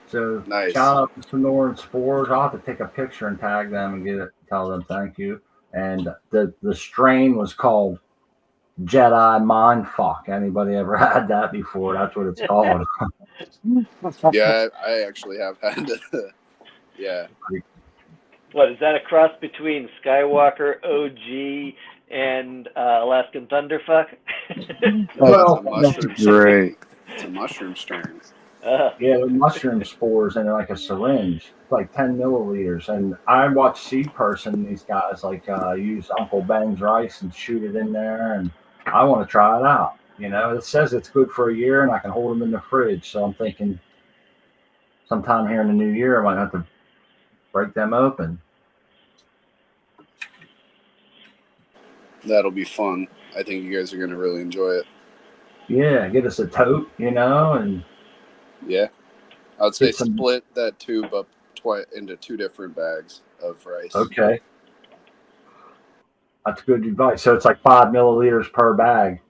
So nice. Shout out to Sonoran Spores. I'll have to take a picture and tag them and tell them thank you. And the strain was called Jedi Mindfuck. Anybody ever had that before? That's what it's called. Yeah, I actually have had it. Yeah. What, is that a cross between Skywalker OG and Alaskan Thunderfuck? Well, it's a mushroom great. It's a mushroom strain. Yeah, they're mushroom spores in like a syringe. It's like 10 milliliters. And I watch Seed Person, these guys use Uncle Ben's rice and shoot it in there. And I want to try it out. It says it's good for a year and I can hold them in the fridge. So I'm thinking sometime here in the new year, I might have to break them open. That'll be fun. I think you guys are going to really enjoy it. Yeah, get us a tote, and yeah, I'd say split that tube up into 2 different bags of rice. Okay, that's good advice. So it's like 5 milliliters per bag.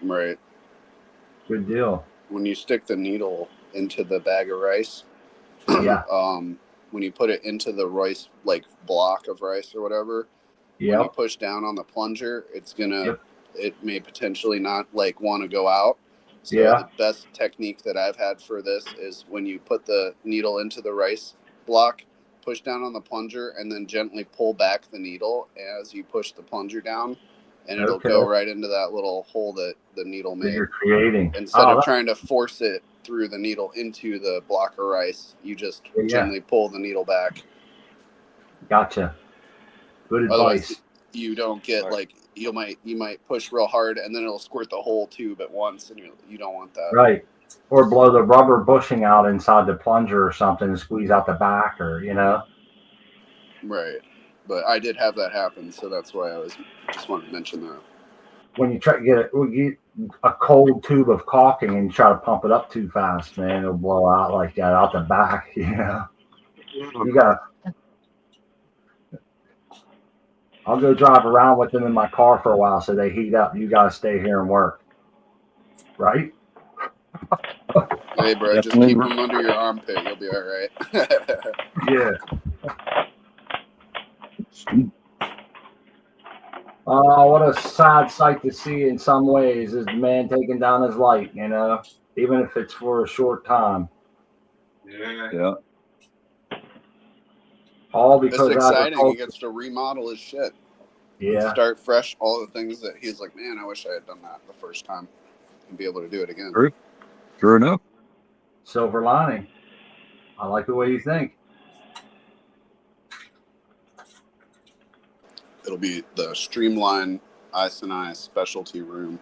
Right. Good deal. When you stick the needle into the bag of rice, yeah. When you put it into the rice block of rice or whatever, when you push down on the plunger, it's gonna. It may potentially not want to go out. So the best technique that I've had for this is when you put the needle into the rice block, push down on the plunger, and then gently pull back the needle as you push the plunger down, and it'll go right into that little hole that the needle made. You're creating. Instead of trying to force it through the needle into the block of rice, you just gently pull the needle back. Gotcha. Good advice. you don't get like you might push real hard and then it'll squirt the whole tube at once, and you don't want that. Right. Or blow the rubber bushing out inside the plunger or something and squeeze out the back, or Right. But I did have that happen, so that's why I just wanted to mention that. When you try to get a cold tube of caulking and you try to pump it up too fast, man, it'll blow out like that out the back. You got. I'll go drive around with them in my car for a while so they heat up. You got to stay here and work, right? Hey, bro, just keep them under your armpit. You'll be all right. Yeah. What a sad sight to see in some ways is the man taking down his light, even if it's for a short time. Yeah. All because it's exciting. He gets to remodel his shit. Yeah. Start fresh. All the things that he's like, man, I wish I had done that the first time, and be able to do it again. True enough. Silver lining. I like the way you think. It'll be the streamlined Ice and Ice specialty room.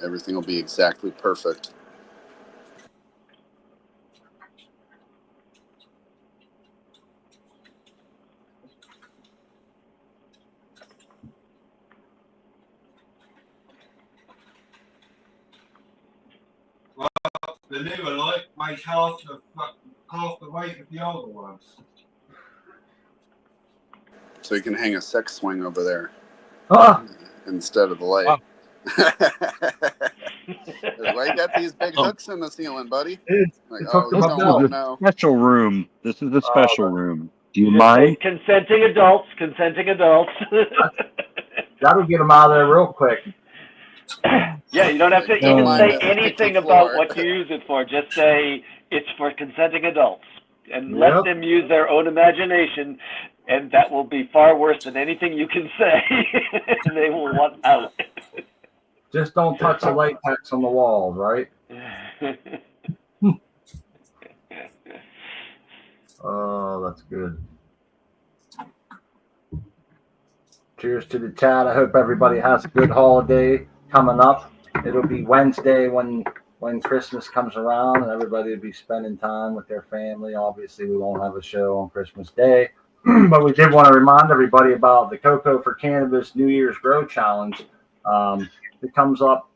Everything will be exactly perfect. The newer light weighs half the weight of the older ones. So you can hang a sex swing over there instead of the light. Wow. Why you got these big hooks in the ceiling, buddy? Like, Special room. This is a special room. Do you mind? Consenting adults. That'll get them out of there real quick. Yeah, you don't have to even say anything about what you use it for. Just say it's for consenting adults, and let them use their own imagination, and that will be far worse than anything you can say. They will want out. Just don't touch the latex on the walls, right? Oh, that's good. Cheers to the chat. I hope everybody has a good holiday coming up. It'll be Wednesday when Christmas comes around, and everybody will be spending time with their family. Obviously, we won't have a show on Christmas Day, but we did want to remind everybody about the Cocoa for Cannabis New Year's Grow Challenge. It comes up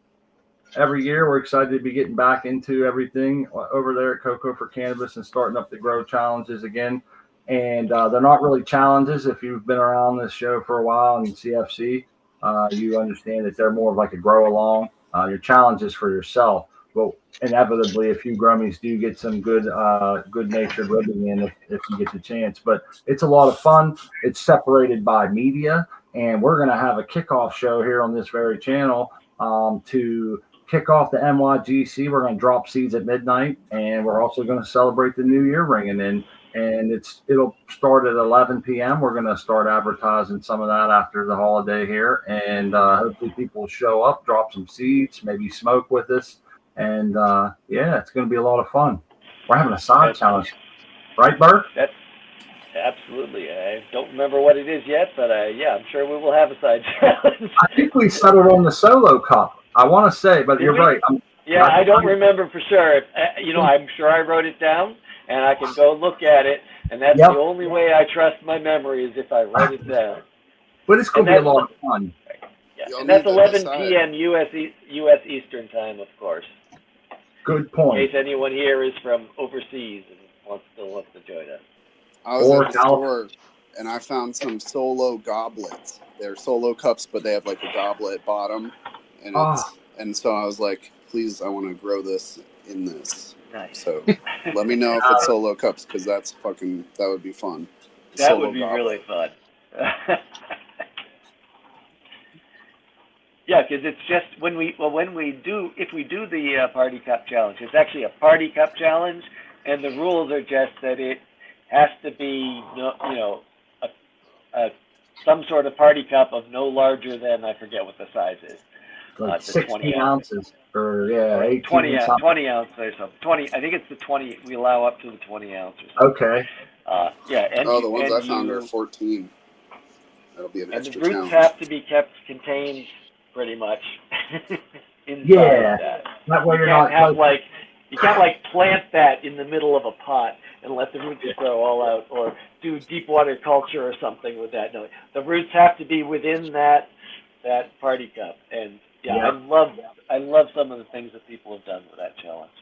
every year. We're excited to be getting back into everything over there at Cocoa for Cannabis and starting up the grow challenges again. And they're not really challenges. If you've been around this show for a while in CFC, you understand that they're more of like a grow along. Your challenges for yourself. But inevitably, a few grummies do get some good natured ribbing in if you get the chance. But it's a lot of fun. It's separated by media. And we're going to have a kickoff show here on this very channel to kick off the NYGC. We're going to drop seeds at midnight. And we're also going to celebrate the new year ringing in. And it'll start at 11 p.m. We're going to start advertising some of that after the holiday here. And hopefully people will show up, drop some seeds, maybe smoke with us. And, it's going to be a lot of fun. We're having a side challenge. Right, Bert? That's absolutely. I don't remember what it is yet, but I'm sure we will have a side challenge. I think we settled on the solo cup. I want to say, but you're right. I don't remember for sure. I'm sure I wrote it down. And I can go look at it, and that's the only way I trust my memory is if I write it down. But it's going to be a lot of fun. Yeah, and that's 11 p.m. U.S. Eastern time, of course. Good point. In case anyone here is from overseas and wants to join us. I was at the store, and I found some solo goblets. They're solo cups, but they have like a goblet bottom, and so I was like, please, I want to grow this in this. Nice. So let me know if it's solo cups, because that would be fun. That would be really fun. Yeah, because it's just if we do the party cup challenge, it's actually a party cup challenge, and the rules are just that it has to be some sort of party cup of no larger than, I forget what the size is. Like 16 ounces or 18 20 ounce or something. 20. I think it's the 20. We allow up to the 20 ounces. Okay. And the ones I found are 14. That'll be an And the extra roots challenge. have to be kept contained pretty much inside Yeah. that. That way You you're can't not have like you can't like plant that in the middle of a pot and let the roots grow all out, or do deep water culture or something with that. No, the roots have to be within that party cup. And Yeah. I love some of the things that people have done with that challenge.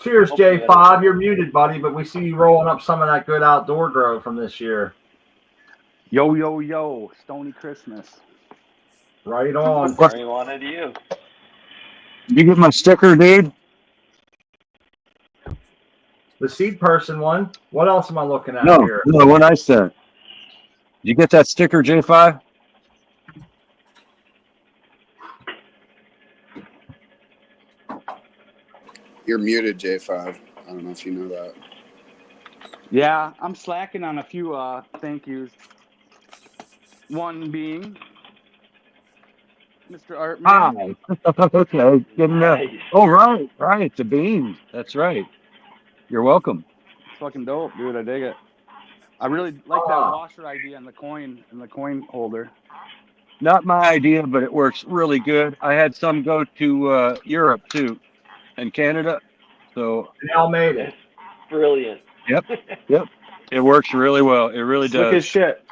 Cheers, Hopefully J5. You're muted, buddy, but we see you rolling up some of that good outdoor grow from this year. Yo, yo, yo, Stony Christmas. Right on. Marijuana to you. You get my sticker, dude? The seed person one. What else am I looking at No, here? no, what I sent. You get that sticker, J5? You're muted, J5. I don't know if you know that. Yeah, I'm slacking on a few thank yous. One being Mr. Artman. Hi. Okay, good enough. Nice. Oh, right, the beans. That's right. You're welcome. Fucking dope, dude. I dig it. I really like that washer idea and the coin holder. Not my idea, but it works really good. I had some go to Europe too, and Canada. So They all made it. Brilliant. Yep. It works really well. It really Slick does. as shit.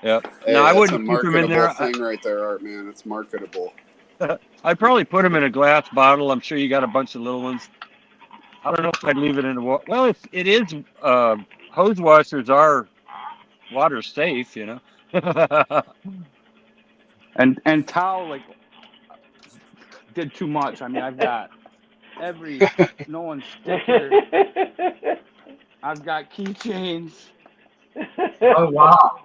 Yep. Hey, Now I that's a wouldn't keep them in marketable there. thing right there, Art Man. It's marketable. I'd probably put them in a glass bottle. I'm sure you got a bunch of little ones. I don't know if I'd leave it in the water. Well, it is. Hose washers are water safe, you know. And Tao like did too much. I mean, I've got every Nolan sticker. I've got keychains. Oh, wow.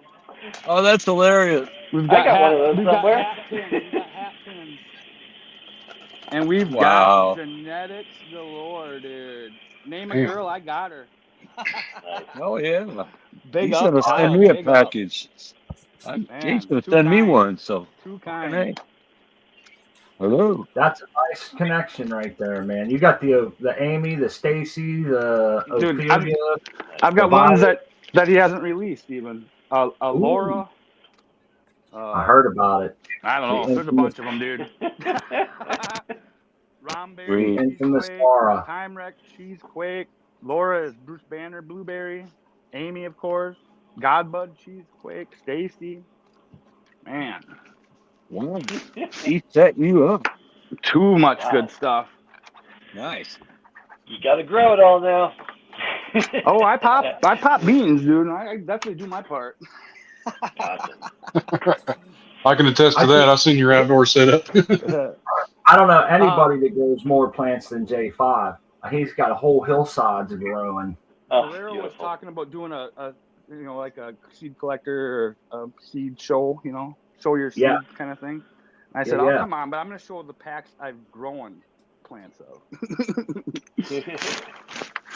Oh, that's hilarious. We've I got got one of those we've got somewhere. hat pins. We've got hat pins. And we've Wow. got genetics galore, dude. Name a Damn. girl, I got her. Oh, yeah. Big He's up, going to Tao, send me a big up. package. Man, He's going to too send me kind. one. So, Too fucking kind. hey. Hello. That's a nice connection right there, man. You got the Amy, the Stacy, the Dude, Ophelia. I've got The ones Violet. that he hasn't released even. Laura. I heard about it. I don't know. The There's a bunch of them, dude. Romberry, Green. Infamous Cheesequake, Laura. Time Wreck, Cheesequake. Laura is Bruce Banner, Blueberry. Amy, of course. Godbud, Cheesequake. Stacy. Man, Wow. He set you up. too much Wow. good stuff. Nice. You got to grow it all now. Oh, I pop beans, dude. I definitely do my part. Awesome. I can attest to that. I've seen your outdoor setup. I don't know anybody that grows more plants than J5. He's got whole hillsides growing. Oh, Valero was beautiful. talking about doing a like a seed collector or a seed show, show your seeds kind of thing. And I said, Yeah. oh, come on, but I'm going to show the packs I've grown plants of.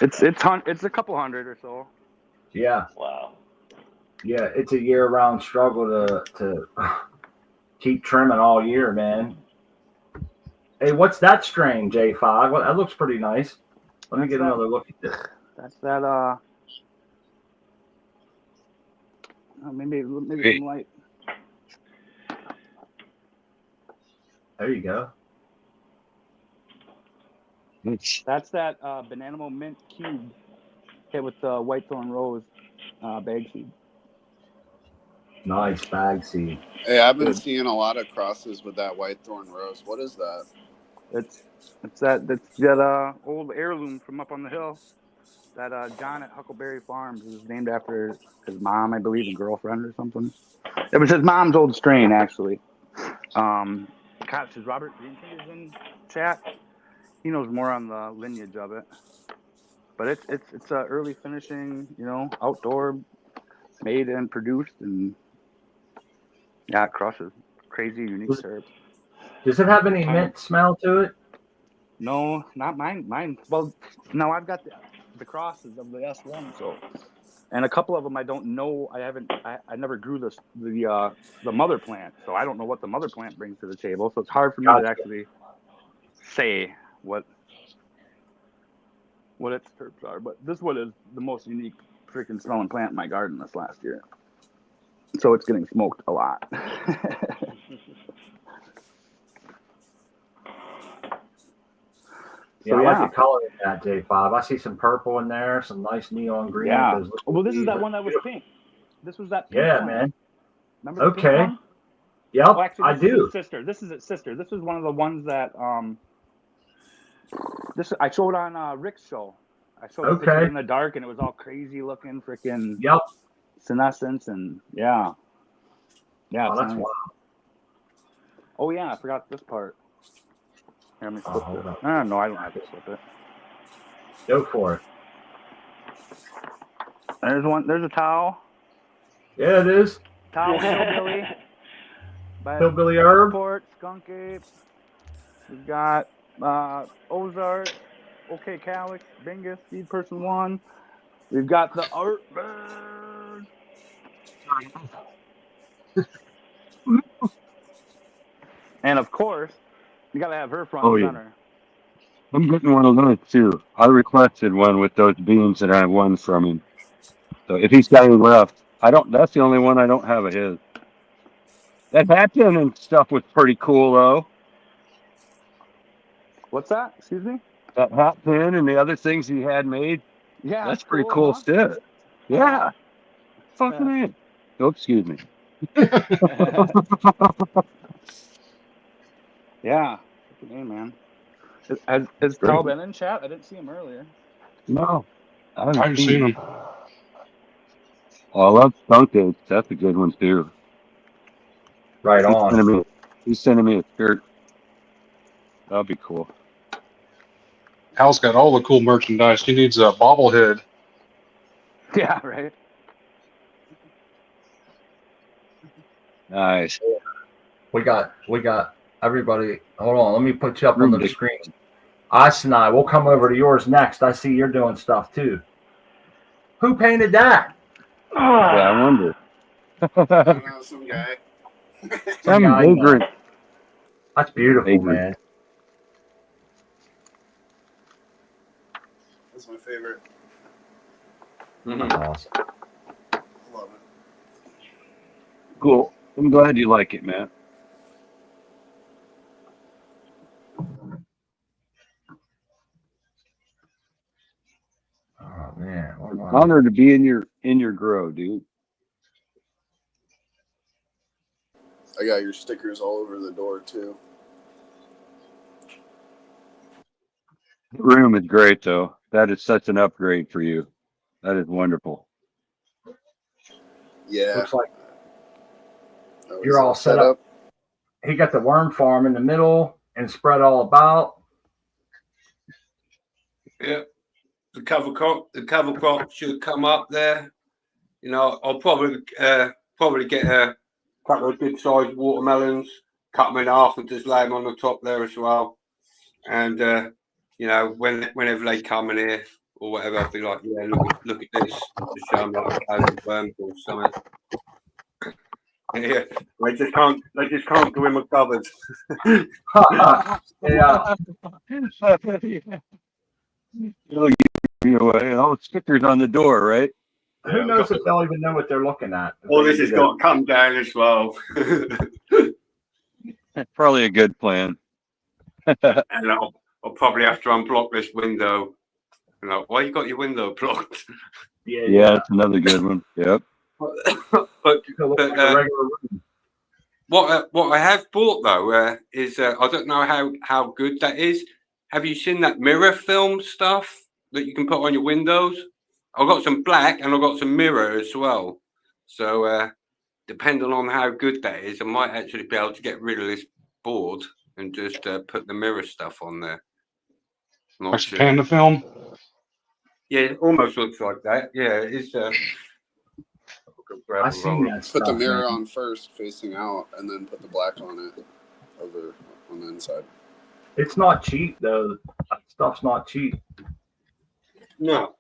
It's a couple hundred or so. Yeah. Wow. Yeah, it's a year-round struggle to keep trimming all year, man. Hey, what's that strain, J5? Well, that looks pretty nice. Let me get another look at this. That's that. Maybe some light. There you go. That's that Bananamo Mint Cube hit with the White Thorn Rose bag seed. Nice bag seed. Hey, I've been seeing a lot of crosses with that White Thorn Rose. What is that? It's that old heirloom from up on the hill. That John at Huckleberry Farms is named after his mom, I believe, a girlfriend or something. It was his mom's old strain, actually. Gosh, is Robert Greenfield in chat? He knows more on the lineage of it. But it's early finishing, outdoor, made and produced, and yeah, it crushes. Crazy, unique syrup. Does it have any mint smell to it? No, not mine. Well, no, I've got the crosses of the S1, so, and a couple of them I don't know. I never grew the mother plant, so I don't know what the mother plant brings to the table. So it's hard for me to actually say what its terps are. But this one is the most unique freaking smelling plant in my garden this last year. so it's getting smoked a lot. Yeah, I like the color in that, J5. I see some purple in there, some nice neon green. Yeah. With those Well, this is leaves. that one that was pink. This was that pink Yeah, plant. man. Remember the pink Okay. one? Yep, Well, actually, I this is do. its sister. This is its sister. This is one of the ones that this I showed on Rick's show. I showed the pictures in the dark, and it was all crazy looking, freaking senescence, and yeah. Oh, it's that's nice. wild. Oh yeah, I forgot this part. Here, let me flip hold it. up. No, I don't have to flip it. Go for it. There's one. There's a towel. Yeah, it is. Towel hillbilly. Hillbilly herb. Port, skunk ape. We've got Ozark, OK Calyx, Bingus, Seed Person 1. We've got the Art Bird. And of course, you gotta have her front and center. I'm getting one of those too. I requested one with those beans that I won from him. So if he's got any left, that's the only one I don't have of his. That hat pin and stuff was pretty cool though. What's that? Excuse me? That hat pin and the other things he had made. Yeah. That's pretty cool stuff. Yeah. Fucking in. Oh, excuse me. Yeah. Hey, man. Has Tal been in chat? I didn't see him earlier. No. I haven't seen him. Oh, I love Sundazed. That's a good one too. Right on. He's sending me a shirt. That'll be cool. Hal's got all the cool merchandise. He needs a bobblehead. Yeah, right. Nice. We got everybody. Hold on, let me put you up on the screen. Ice and I, we'll come over to yours next. I see you're doing stuff too. Who painted that? Yeah, I wonder. I don't know, some guy. Some vagrant. That's beautiful, man. That's my favorite. Awesome. Love it. Cool. I'm glad you like it, man. Oh man, honored to be in your grow, dude. I got your stickers all over the door too. The room is great, though. That is such an upgrade for you. That is wonderful. Yeah. Looks like you're all set up. He got the worm farm in the middle and spread all about. Yeah. The cover crop should come up there. You know, I'll probably get a couple of good sized watermelons, cut them in half and just lay them on the top there as well. And you know, whenever they come in here or whatever, I'll be like, yeah, look at this. Just show them like a thousand worms or something. Yeah, they just can't go in my cupboard. Yeah. It'll give you away. Oh, stickers on the door, right? Who knows if they'll even know what they're looking at? All this has got to come down as well. Probably a good plan. And I'll probably have to unblock this window. You know, why you got your window blocked? Yeah, that's another good one. Yep. but what I have bought though is I don't know how good that is. Have you seen that mirror film stuff that you can put on your windows? I've got some black and I've got some mirror as well. So depending on how good that is, I might actually be able to get rid of this board and just put the mirror stuff on there. Like some panda film? Yeah, it almost looks like that. Yeah, it is. I've seen that stuff. Put the mirror on first, facing out, and then put the black on it over on the inside. It's not cheap though. That stuff's not cheap. No.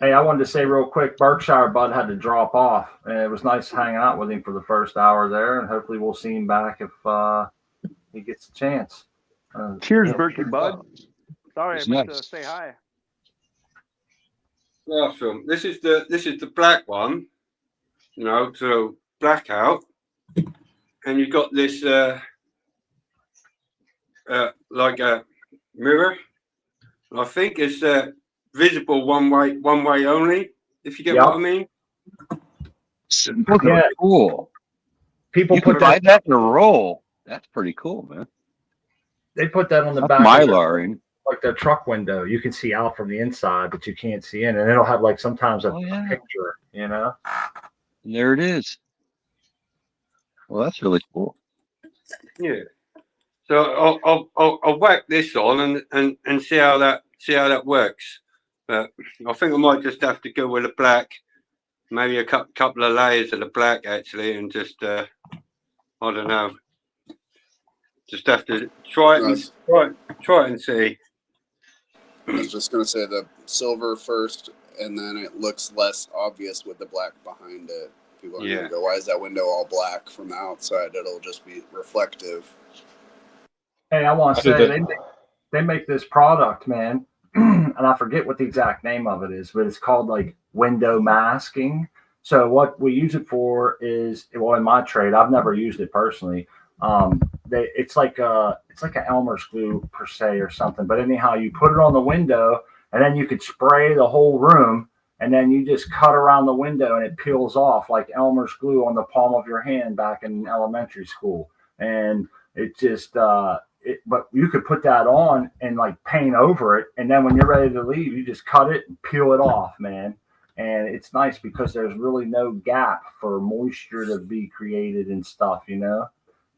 Hey, I wanted to say real quick, Berkshire Bud had to drop off, and it was nice hanging out with him for the first hour there, and hopefully we'll see him back if he gets a chance. Cheers, Berkey Bud. Sorry, I meant to say hi. Awesome. This is the black one. you know, to blackout, and you've got this like a mirror. I think it's visible one way only. If you get what I mean. Those are cool. People You put could buy that in a roll. That's pretty cool, man. They put that on the That's back of Mylar, ain't it? like the truck window. You can see out from the inside, but you can't see in, and it'll have like sometimes a picture, you know. And there it is. Well, that's really cool. Yeah. So I'll whack this on and see how that works. But I think I might just have to go with the black, maybe a couple of layers of the black actually, and just I don't know, just have to try it and see. I was just gonna say the silver first, and then it looks less obvious with the black behind it. People are gonna go, "Why is that window all black from the outside?" It'll just be reflective. Hey, I want to say they make this product, man, and I forget what the exact name of it is, but it's called like window masking. So what we use it for is, well, in my trade, I've never used it personally. It's like an Elmer's glue per se or something. But anyhow, you put it on the window, and then you could spray the whole room, and then you just cut around the window, and it peels off like Elmer's glue on the palm of your hand back in elementary school. And it just but you could put that on and like paint over it, and then when you're ready to leave, you just cut it and peel it off, man. And it's nice because there's really no gap for moisture to be created and stuff, you know.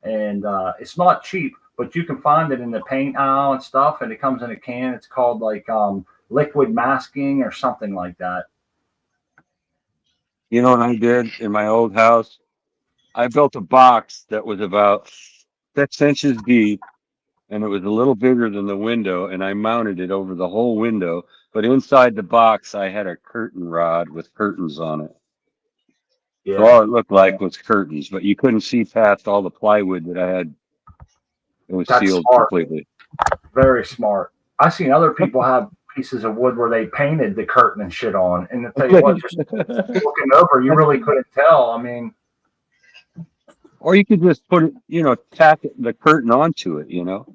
And it's not cheap, but you can find it in the paint aisle and stuff, and it comes in a can. It's called like liquid masking or something like that. You know what I did in my old house? I built a box that was about 6 inches deep, and it was a little bigger than the window, and I mounted it over the whole window. But inside the box, I had a curtain rod with curtains on it. Yeah. So all it looked like was curtains, but you couldn't see past all the plywood that I had. It was sealed completely. Very smart. I've seen other people have pieces of wood where they painted the curtain and shit on, and to tell you what, just looking over, you really couldn't tell. I mean, or you could just put it, you know, tack the curtain onto it, you know.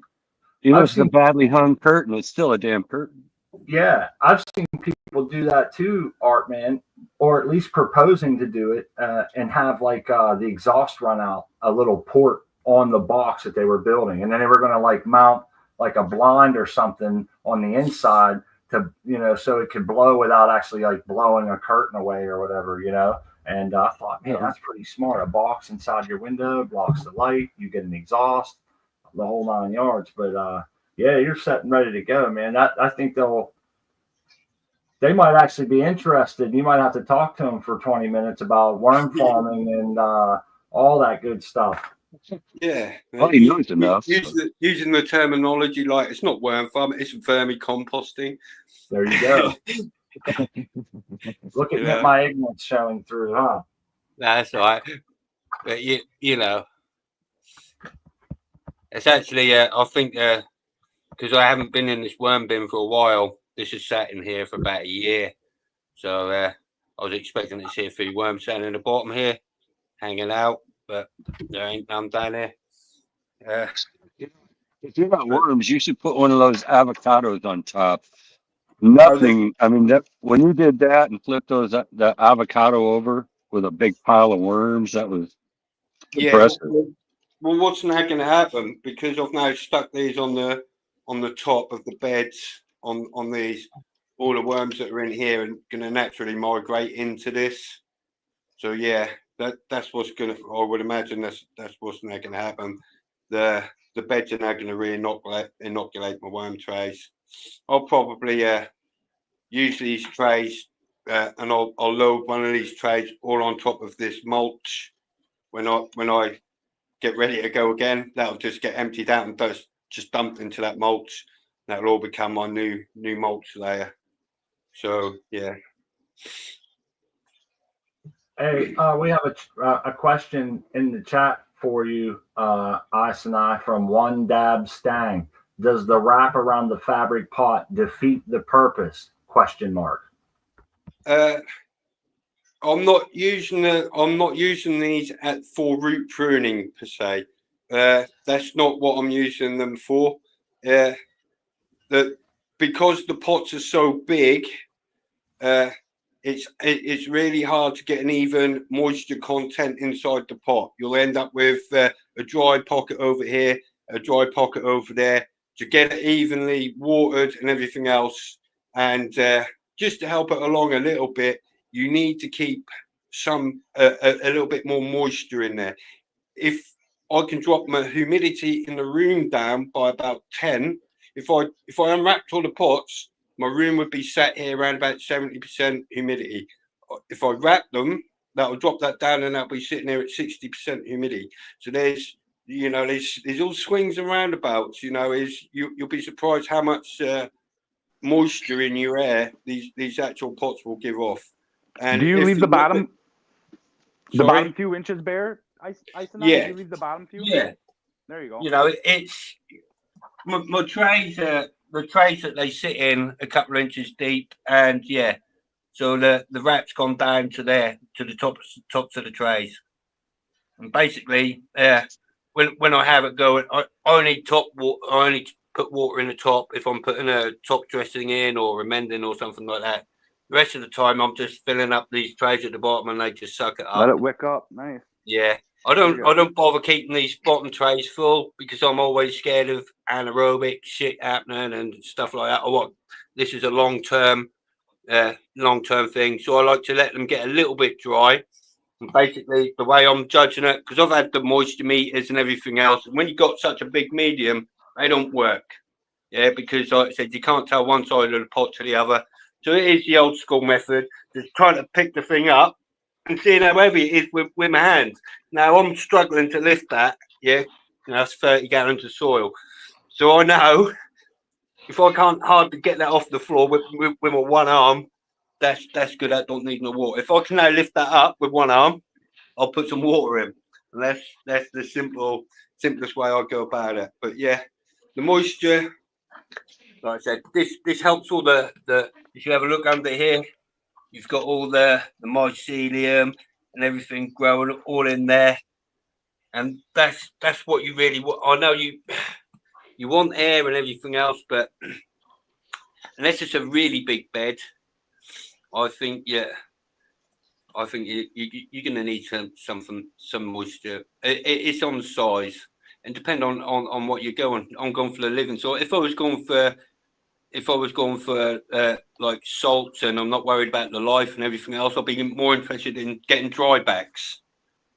Even if it's a badly hung curtain, it's still a damn curtain. Yeah, I've seen people do that too, Art, man, or at least proposing to do it and have like the exhaust run out a little port on the box that they were building, and then they were going to like mount like a blind or something on the inside to, you know, so it could blow without actually like blowing a curtain away or whatever, you know. And I thought, man, that's pretty smart. A box inside your window blocks the light. You get an exhaust, the whole 9 yards. But yeah, you're set and ready to go, man. I think they might actually be interested. You might have to talk to them for 20 minutes about worm farming and all that good stuff. Yeah. Well, he knows enough. Using the terminology like it's not worm farming, it's vermicomposting. There you go. Look at my ignorance showing through, huh? That's right. But you know, it's actually I think because I haven't been in this worm bin for a while. This has sat in here for about a year, so I was expecting to see a few worms sitting in the bottom here, hanging out, but there ain't none down there. If you got worms, you should put one of those avocados on top. Nothing. I mean, that when you did that and flipped the avocado over with a big pile of worms, that was impressive. Well, what's now going to happen? Because I've now stuck these on the top of the beds on these. All the worms that are in here are going to naturally migrate into this. So yeah, that's what's going to. I would imagine that's what's now going to happen. The beds are now going to inoculate my worm trays. I'll probably use these trays and I'll load one of these trays all on top of this mulch when I get ready to go again. That'll just get emptied out and just dumped into that mulch. That'll all become my new mulch layer. So yeah. Hey, we have a question in the chat for you, Ice and I, from One Dab Stang. Does the wrap around the fabric pot defeat the purpose? ? I'm not using these for root pruning per se. That's not what I'm using them for. Because the pots are so big, it's really hard to get an even moisture content inside the pot. You'll end up with a dry pocket over here, a dry pocket over there. To get it evenly watered and everything else, and just to help it along a little bit, you need to keep some a little bit more moisture in there. If I can drop my humidity in the room down by about 10, if I unwrapped all the pots, my room would be sat here around about 70% humidity. If I wrap them, that'll drop that down and that'll be sitting there at 60% humidity. So there's all swings and roundabouts. You'll be surprised how much moisture in your air these actual pots will give off. And do you leave the bottom 2 inches bare? Yeah. Do you leave the bottom few? Yeah. There you go. It's my trays. The trays that they sit in a couple of inches deep, and so the wrap's gone down to the tops of the trays, and basically, when I have it going, I only put water in the top if I'm putting a top dressing in or amending or something like that. The rest of the time, I'm just filling up these trays at the bottom, and they just suck it up. Let it wick up. Nice. Yeah. I don't bother keeping these bottom trays full because I'm always scared of anaerobic shit happening and stuff like that. This is a long-term thing, so I like to let them get a little bit dry. And basically, the way I'm judging it, because I've had the moisture meters and everything else, and when you've got such a big medium, they don't work. Yeah, because like I said, you can't tell one side of the pot to the other. So it is the old school method, just trying to pick the thing up and seeing how heavy it is with my hands. Now I'm struggling to lift that. Yeah, that's 30 gallons of soil. So I know if I can't hardly get that off the floor with my one arm, that's good. I don't need no water. If I can now lift that up with one arm, I'll put some water in. And that's the simplest way I go about it. But yeah, the moisture, like I said, this helps all the if you have a look under here, you've got all the mycelium and everything growing all in there, and that's what you really want. I know you want air and everything else, but unless it's a really big bed, I think you're going to need some moisture. It's on size and depend on what you're going. I'm going for the living. So if I was going for like salts and I'm not worried about the life and everything else, I'll be more interested in getting dry backs.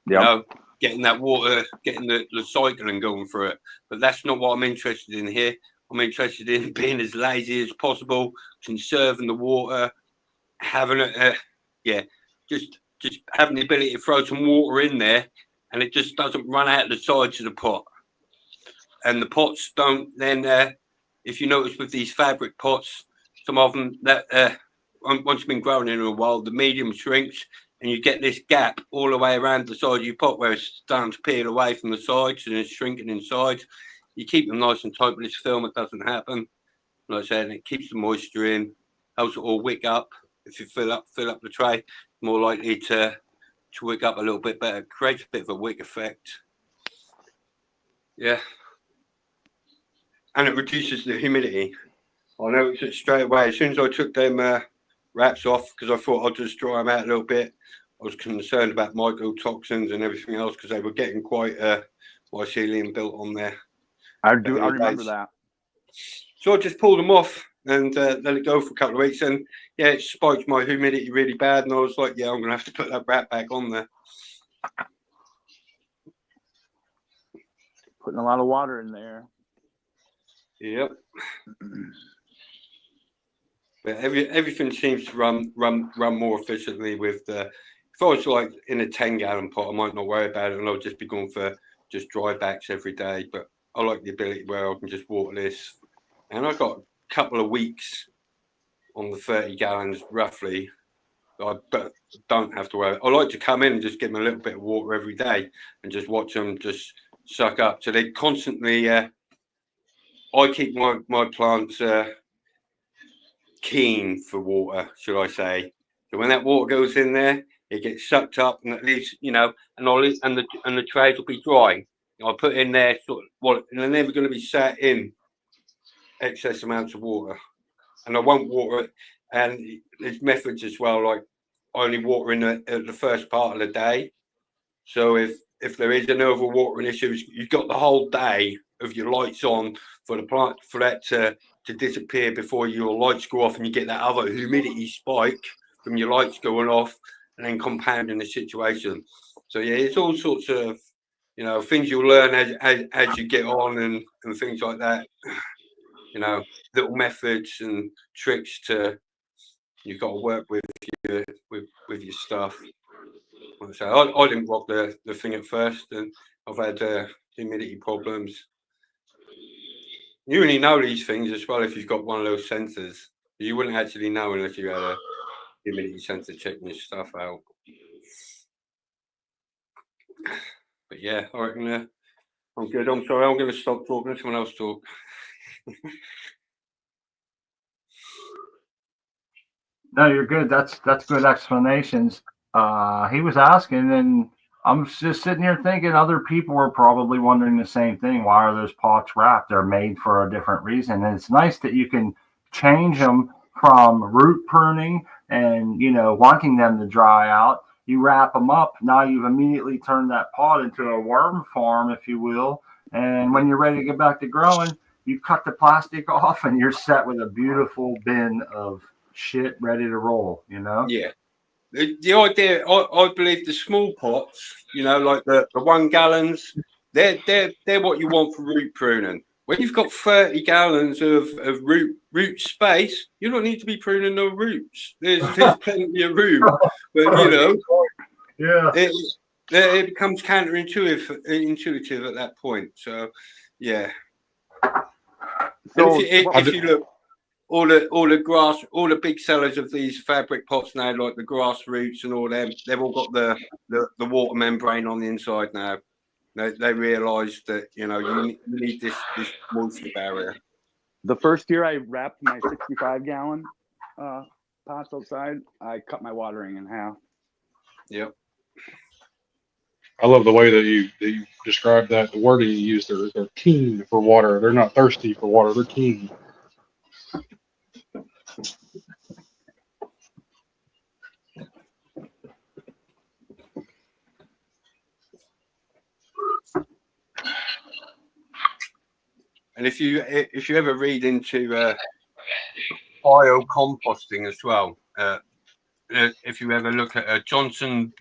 Yep. Getting that water, getting the cycling going through it. But that's not what I'm interested in here. I'm interested in being as lazy as possible, conserving the water, having it, just having the ability to throw some water in there, and it just doesn't run out the sides of the pot. And the pots don't then. If you notice with these fabric pots, some of them that once you've been growing in a while, the medium shrinks, and you get this gap all the way around the side of your pot where it's starting to peel away from the sides and it's shrinking inside. You keep them nice and tight with this film, it doesn't happen. Like I said, it keeps the moisture in, helps it all wick up. If you fill up the tray, more likely to wick up a little bit better. It creates a bit of a wick effect. Yeah. And it reduces the humidity. I noticed it straight away. As soon as I took them wraps off, because I thought I'd just dry them out a little bit, I was concerned about mycotoxins and everything else because they were getting quite mycelium built on there. I remember that. So I just pulled them off and let it go for a couple of weeks. And yeah, it spiked my humidity really bad. And I was like, yeah, I'm going to have to put that wrap back on there. Putting a lot of water in there. Yep. But everything seems to run more efficiently with the. If I was like in a 10-gallon pot, I might not worry about it, and I'll just be going for just dry backs every day. But I like the ability where I can just water this, and I've got a couple of weeks on the 30 gallons roughly. I don't have to worry. I like to come in and just give them a little bit of water every day and just watch them just suck up. So they constantly. I keep my plants keen for water, should I say. So when that water goes in there, it gets sucked up, and at least and the trays will be dry. I put in there and they're never going to be sat in excess amounts of water, and I won't water it. And there's methods as well, like only watering at the first part of the day. So if there is an overwatering issue, you've got the whole day of your lights on for the plant for that to disappear before your lights go off, and you get that other humidity spike from your lights going off, and then compounding the situation. So yeah, it's all sorts of things you'll learn as you get on, and things like that. Little methods and tricks you've got to work with your stuff. So I didn't rock the thing at first, and I've had humidity problems. You only know these things as well if you've got one of those sensors. You wouldn't actually know unless you had a humidity sensor checking your stuff out. But yeah, I reckon I'm good. I'm sorry, I'm going to stop talking. Let someone else talk. No, you're good. That's good explanations. He was asking, and I'm just sitting here thinking other people were probably wondering the same thing. Why are those pots wrapped? They're made for a different reason. And it's nice that you can change them from root pruning and, wanting them to dry out. You wrap them up. Now you've immediately turned that pot into a worm farm, if you will. And when you're ready to get back to growing, you cut the plastic off and you're set with a beautiful bin of shit ready to roll, Yeah. The idea, I believe the small pots, like the 1 gallons, they're what you want for root pruning. When you've got 30 gallons of root space, you don't need to be pruning no roots. There's plenty of room. But yeah, it becomes intuitive at that point. So yeah. So If you look, all the big sellers of these fabric pots now, like the Grassroots and all them, they've all got the water membrane on the inside now. They realise that you need this moisture barrier. the first year I wrapped my 65-gallon pots outside, I cut my watering in half. Yep. I love the way that you describe that. The wording you use, they're keen for water. They're not thirsty for water. They're keen. And if you ever read into biocomposting as well, if you ever look at a Johnson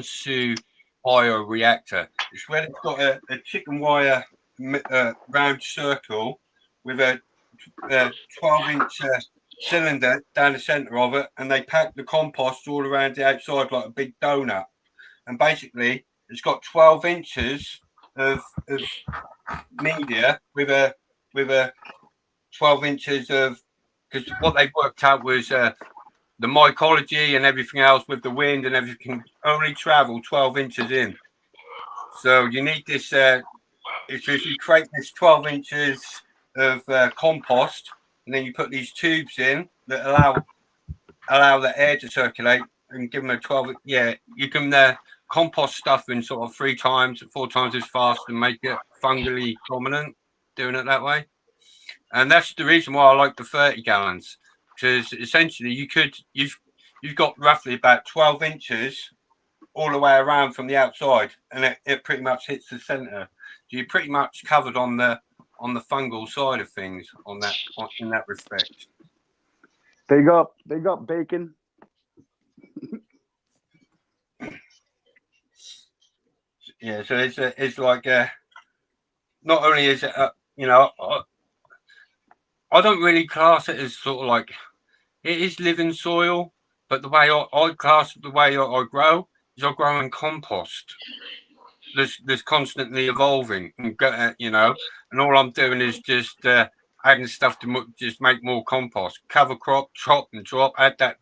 Sue bioreactor, it's where it's got a chicken wire round circle with a 12-inch cylinder down the center of it, and they pack the compost all around the outside like a big donut. And basically, it's got 12 inches of media with a 12 inches of, because what they worked out was the mycology and everything else with the wind and everything only travel 12 inches in. So you need this. If you create this 12 inches of compost, and then you put these tubes in that allow the air to circulate and give them a 12. Yeah, you can compost stuff in sort of 4 times as fast and make it fungally dominant, doing it that way. And that's the reason why I like the 30 gallons, because essentially you've got roughly about 12 inches all the way around from the outside, and it pretty much hits the center. So you're pretty much covered on the fungal side of things in that respect. Big up bacon. Yeah, so it's like not only is it I don't really class it as sort of like it is living soil, but the way I class it, the way I grow is I grow in compost. There's constantly evolving, and and all I'm doing is just adding stuff to just make more compost. Cover crop, chop and drop, add that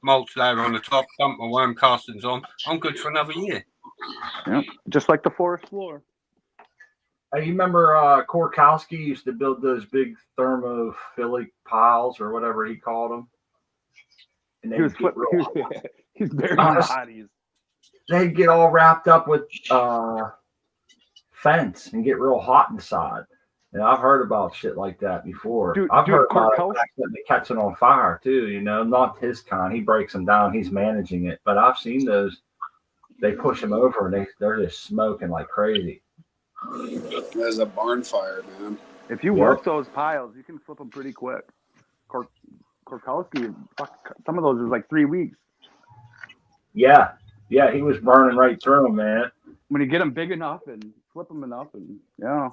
mulch layer on the top, dump my worm castings on. I'm good for another year. Yep, just like the forest floor. You remember Korkowski used to build those big thermophilic piles or whatever he called them? And He was He's burying Honest- bodies. They get all wrapped up with fence and get real hot inside. And I've heard about shit like that before. Dude, I've heard about it Korkowski- accidentally catching on fire too. You know, not his kind. He breaks them down. He's managing it. But I've seen those. They push them over and they're just smoking like crazy. There's a barn fire, man. If you work those piles, you can flip them pretty quick. Korkowski, some of those is like 3 weeks. Yeah, he was burning right through them, man. When you get them big enough and flip them enough, and yeah.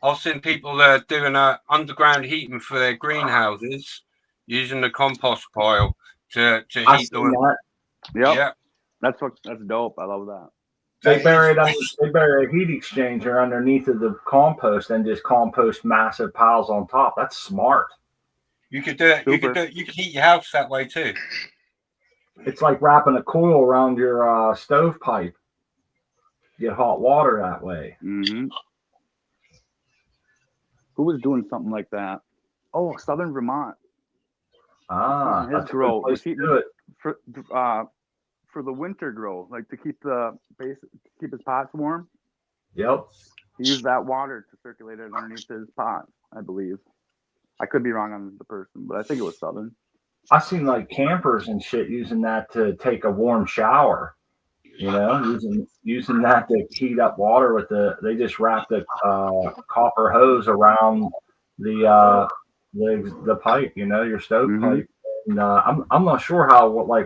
I've seen people doing underground heating for their greenhouses using the compost pile to heat them. Yep. Yeah, That's dope. I love that. They bury a heat exchanger underneath of the compost and just compost massive piles on top. That's smart. You could do it. You could heat your house that way too. It's like wrapping a coil around your stovepipe. Get hot water that way. Mm-hmm. Who was doing something like that? Oh, Southern Vermont. That's His a grow good place to was do it. for the winter grow, like to keep his pots warm. Yep. He used that water to circulate it underneath his pots, I believe. I could be wrong on the person, but I think it was Southern. I've seen like campers and shit using that to take a warm shower. You know, using that to heat up water with they just wrap the copper hose around the pipe. You know, your stove pipe. And I'm not sure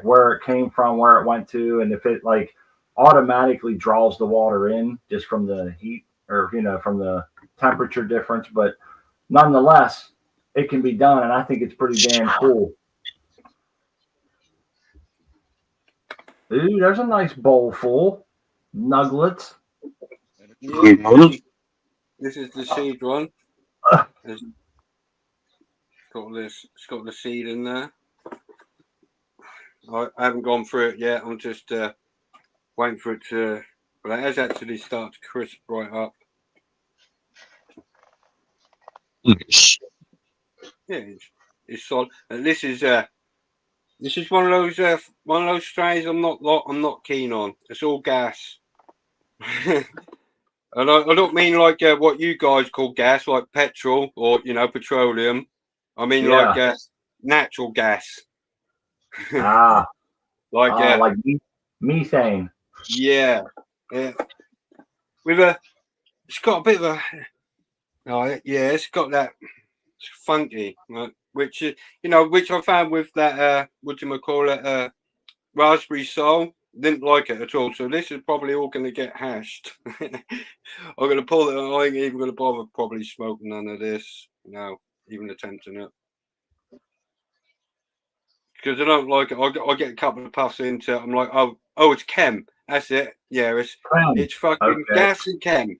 where it came from, where it went to, and if it like automatically draws the water in just from the heat or from the temperature difference. But nonetheless, it can be done, and I think it's pretty damn cool. Ooh, there's a nice bowl full. Nuggets. Yeah. This is the seed one. It's got the seed in there. I haven't gone through it yet. I'm just waiting for it to. But it has actually started to crisp right up. Yeah, it's solid. And this is one of those strains I'm not keen on. It's all gas. And I don't mean like what you guys call gas, like petrol or petroleum. I mean like natural gas. like methane. Yeah. It's got a bit of a. Oh yeah, it's got that. It's funky, which which I found with that raspberry soul. Didn't like it at all. So this is probably all going to get hashed. I'm going to pull it. I ain't even going to bother probably smoking none of this. No, even attempting it. Because I don't like it. I get a couple of puffs into it. I'm like, oh, it's chem. That's it. Yeah, it's fucking gas and chem.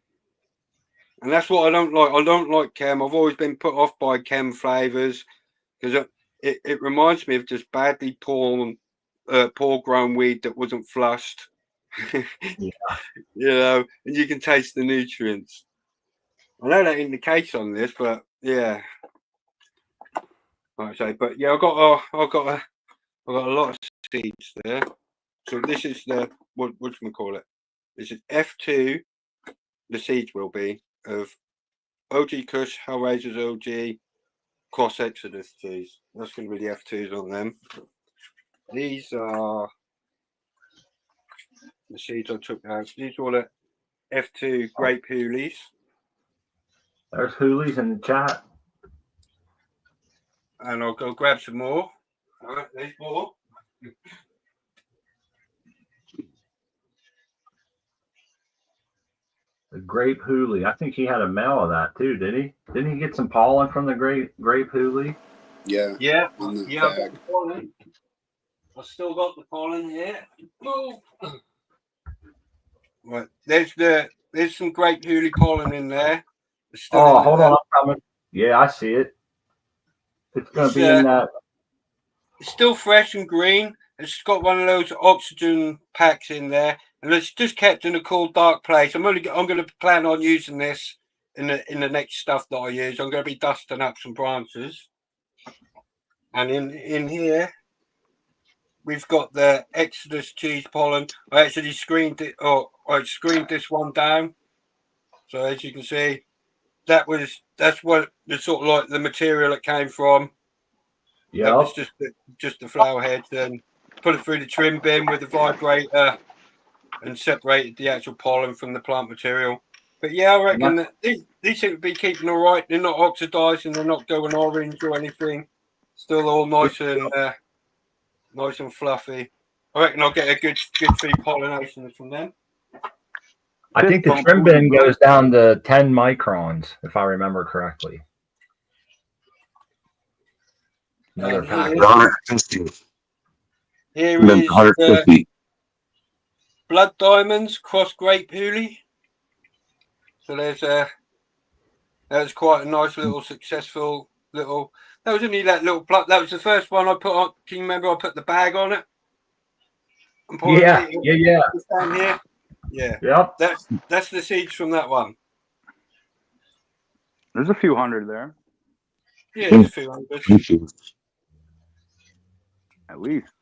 And that's what I don't like. I don't like chem. I've always been put off by chem flavors because it reminds me of just badly poor grown weed that wasn't flushed. And you can taste the nutrients. I know that ain't the case on this, but yeah. Like I say, but yeah, I've got a lot of seeds there. So this is the what do we call it? This is F2. The seeds will be of OG Kush, Hellraiser's OG, Cross Exodus teas. That's going to be the F2s on them. These are the seeds I took out. These are all the F2 grape hoolies. There's hoolies in the chat. And I'll go grab some more. All right, there's more. The grape hoolie. I think he had a male of that too, did he? Didn't he get some pollen from the grape hoolie? Yeah. Yeah. I've got the pollen. I've still got the pollen here. Oh. Right. There's some grape hoolie pollen in there. Hold on, I'm coming. Yeah, I see it. It's gonna be in that. It's still fresh and green. It's got one of those oxygen packs in there, and it's just kept in a cool, dark place. I'm going to plan on using this in the next stuff that I use. I'm going to be dusting up some branches, and in here, we've got the Exodus cheese pollen. I actually screened it, or I screened this one down. So as you can see, that's what the sort of like the material it came from. That was Yep. just the flower heads, and put it through the trim bin with the vibrator and separated the actual pollen from the plant material. But yeah, I reckon that these seem to be keeping all right. They're not oxidizing, they're not going orange or anything. Still all nice and fluffy. I reckon I'll get a good feed pollination from them. I think the trim bin goes down to 10 microns, if I remember correctly. Another package. 150. Here And then is 150. Blood Diamonds cross Grape Hoolie. So that's quite a nice little successful little. That was only that little plot. That was the first one I put on. Can you remember I put the bag on it? Yeah. Down here. Yeah. Yep. That's the seeds from that one. There's a few hundred there. Yeah, there's a few hundred. At least.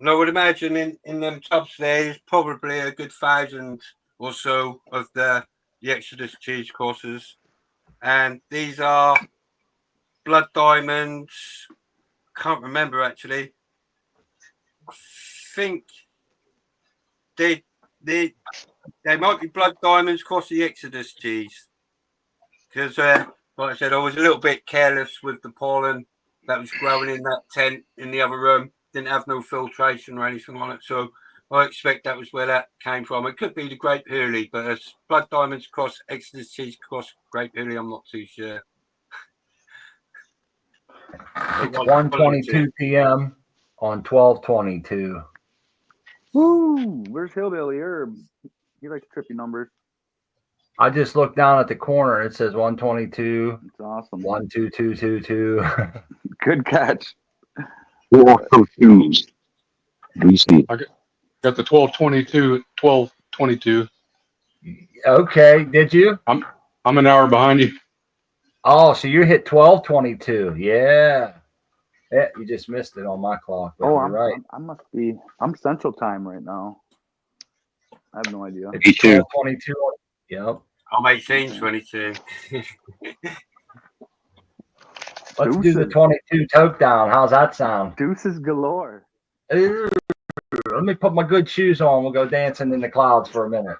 And I would imagine in them tubs there's probably a good 1,000 or so of the Exodus cheese courses. And these are Blood Diamonds. Can't remember actually. I think they might be Blood Diamonds cross the Exodus cheese. Because like I said, I was a little bit careless with the pollen that was growing in that tent in the other room. Didn't have no filtration or anything on it, so I expect that was where that came from. It could be the Grape Hoolie, but as Blood Diamonds cross Exodus cheese cross Grape Hoolie, I'm not too sure. It's 1:22 p.m. on 12/22. Woo! Where's Hillbilly Herb? He likes trippy numbers. I just looked down at the corner. It says 122. It's awesome. 12222. Good catch. Four confused. DC. I got the 1222. Okay. Did you? I'm an hour behind you. Oh, so you hit 12:22. Yeah. Yeah, you just missed it on my clock. But you're right. I'm Central Time right now. I have no idea. It's 12:22. Yep. I'm 18:22. Let's do the 22 toke down. How's that sound? Deuces galore. Ooh, let me put my good shoes on. We'll go dancing in the clouds for a minute.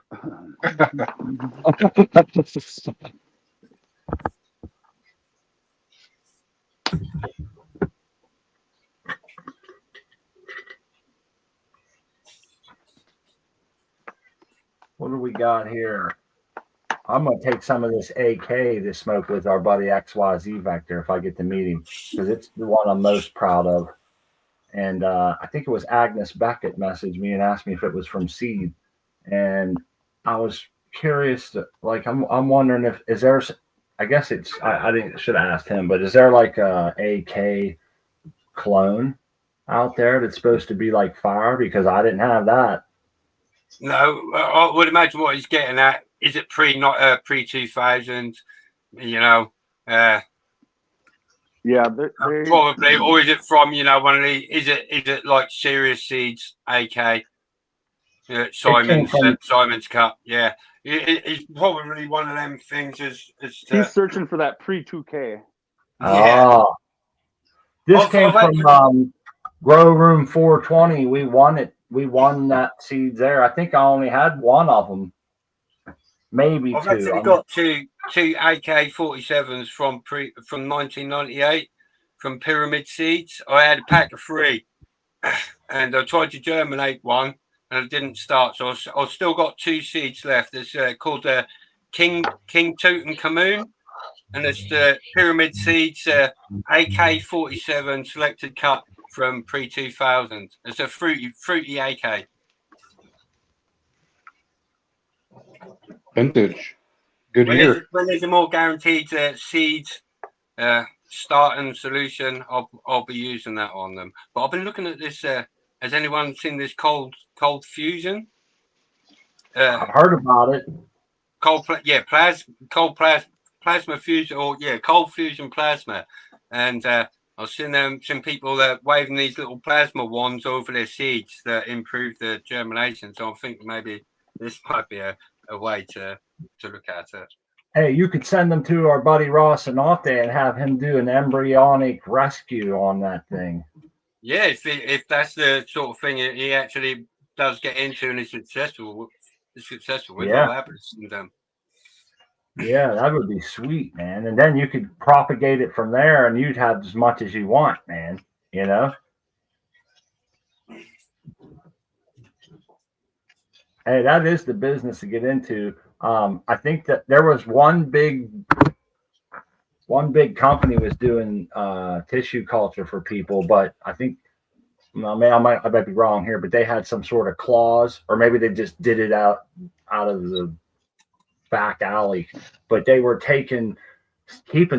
What do we got here? I'm going to take some of this AK to smoke with our buddy XYZ Vector if I get to meet him, because it's the one I'm most proud of. And I think it was Agnes Beckett messaged me and asked me if it was from Seed. And I was curious, I'm wondering if, is there, I guess it's, I should have asked him, but is there like a AK clone out there that's supposed to be like fire? Because I didn't have that. No, I would imagine what he's getting at. Is it pre 2000? You know, yeah, probably, or is it from one of the? Is it like Serious Seeds AK? Simon's Cup. Yeah, it's probably one of them things. He's searching for that pre 2K. Yeah. Oh, this came from Grow Room 420. We won it. We won that seeds there. I think I only had one of them. Maybe I've two. actually got two AK-47s from 1998 from Pyramid Seeds. I had a pack of 3, and I tried to germinate one, and it didn't start. So I've still got 2 seeds left. It's called King Tutankhamun, and it's the Pyramid Seeds AK-47 selected cut from pre-2000. It's a fruity AK. Vintage. Good year. When there's a more guaranteed seed starting solution, I'll be using that on them. But I've been looking at this. Has anyone seen this cold fusion? I've heard about it. Plasma fusion, or cold fusion plasma, and I've seen some people waving these little plasma wands over their seeds that improve the germination. So I'm thinking maybe this might be a way to look at it. Hey, you could send them to our buddy Ross Anate and have him do an embryonic rescue on that thing. Yeah, if that's the sort of thing he actually does get into and is successful with, Yeah. I'll happily send them. Yeah, that would be sweet, man. And then you could propagate it from there, and you'd have as much as you want, man. You know. Hey, that is the business to get into. I think that there was one big company was doing tissue culture for people, but I think I might be wrong here, but they had some sort of clause, or maybe they just did it out of the back alley, but they were keeping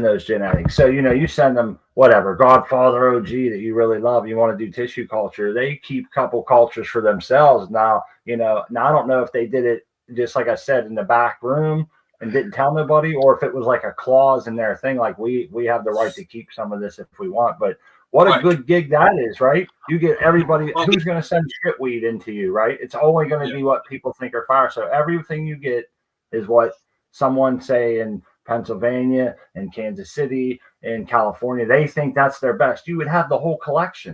those genetics. So, you send them whatever, Godfather OG that you really love, you want to do tissue culture, they keep a couple cultures for themselves. Now, I don't know if they did it, just like I said, in the back room and didn't tell nobody, or if it was like a clause in their thing, like we have the right to keep some of this if we want. But what a good gig that is, right? You get everybody who's going to send shit weed into you, right? It's only going to be what people think are fire. So everything you get is what someone, say in Pennsylvania and Kansas City and California, they think that's their best. You would have the whole collection.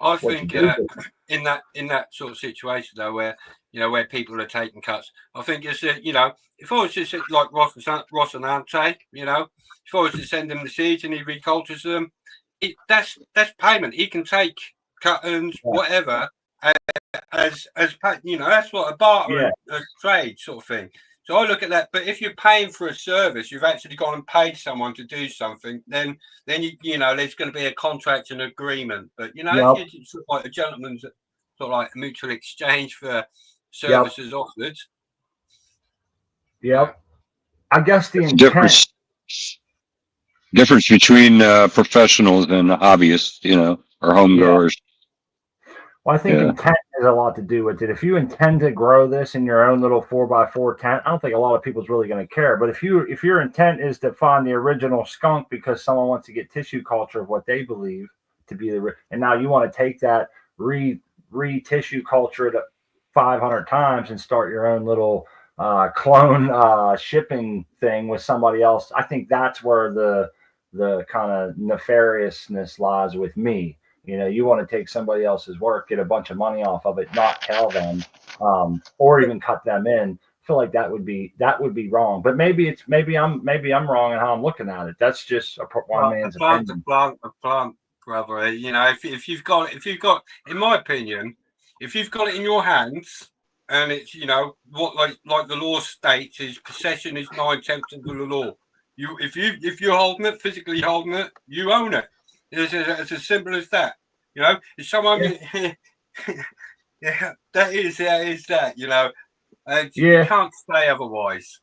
I think in that sort of situation though, where people are taking cuts, I think it's if I was just like Ross and Ante, if I was to send him the seeds and he recultures them, that's payment. He can take cut-ins, whatever, as that's what a barter and trade sort of thing. So I look at that. But if you're paying for a service, you've actually gone and paid someone to do something, then there's going to be a contract and agreement. But if it's sort of like a gentleman's sort of like a mutual exchange for services offered. Yep. I guess the intent. Difference between professionals and hobbyists, or home growers. Well, I think intent has a lot to do with it. If you intend to grow this in your own little 4x4 tent, I don't think a lot of people's really going to care. But if your intent is to find the original skunk because someone wants to get tissue culture of what they believe to be and now you want to take that tissue culture it 500 times and start your own little clone shipping thing with somebody else, I think that's where the kind of nefariousness lies with me. You want to take somebody else's work, get a bunch of money off of it, not tell them, or even cut them in. I feel like that would be wrong. But maybe I'm wrong in how I'm looking at it. That's just one man's opinion. A plant, brother. If you've got, in my opinion, if you've got it in your hands, and it's what like the law states is possession is 9/10 of the law. If you're holding it, physically holding it, you own it. It's as simple as that. If someone, that is that. You can't say otherwise.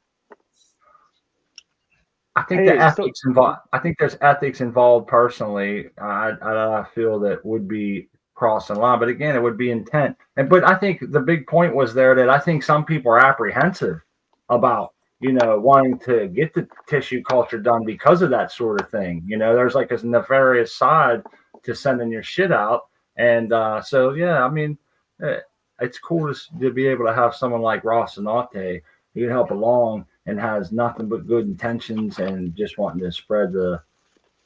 I think the ethics involved. I think there's ethics involved. Personally, I feel that would be crossing the line. But again, it would be intent. But I think the big point was there that I think some people are apprehensive about wanting to get the tissue culture done because of that sort of thing. There's like a nefarious side to sending your shit out. And so, yeah, I mean, it's cool to be able to have someone like Ross Anate who can help along and has nothing but good intentions and just wanting to spread the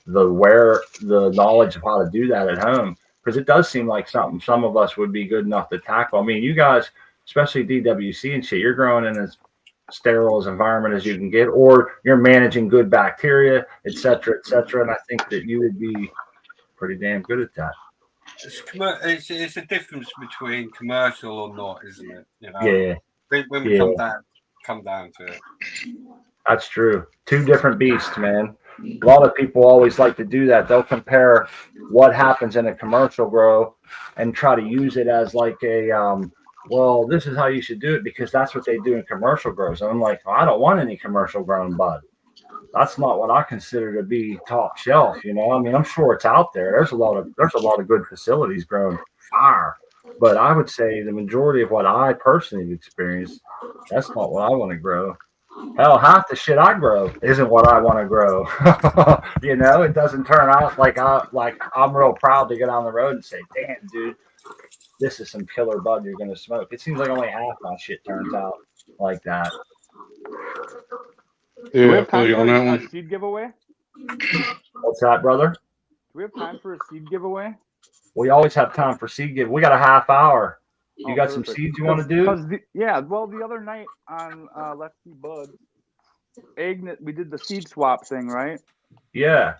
knowledge of how to do that at home. Because it does seem like something some of us would be good enough to tackle. I mean, you guys, especially DWC and shit, you're growing in as sterile as environment as you can get, or you're managing good bacteria, et cetera, and I think that you would be pretty damn good at that. It's a difference between commercial or not, isn't it? Yeah. When we come down to it. That's true. Two different beasts, man. A lot of people always like to do that. They'll compare what happens in a commercial grow and try to use it as like a well, this is how you should do it because that's what they do in commercial grows. And I'm like, I don't want any commercial grown bud. That's not what I consider to be top shelf. I mean, I'm sure it's out there. There's a lot of good facilities growing fire, but I would say the majority of what I personally experienced, that's not what I want to grow. Hell, half the shit I grow isn't what I want to grow. You know, it doesn't turn out like I'm real proud to get on the road and say, "Damn, dude, this is some killer bud you're gonna smoke." It seems like only half my shit turns out like that. Do we Yeah, I have feel time you on for that a one. seed giveaway? What's that, brother? Do we have time for a seed giveaway? We always have time for seed give. We got a half hour. You got some Perfect. seeds you want to do? Well, the other night on Let's See Bud, Agnes, we did the seed swap thing, right? Yeah.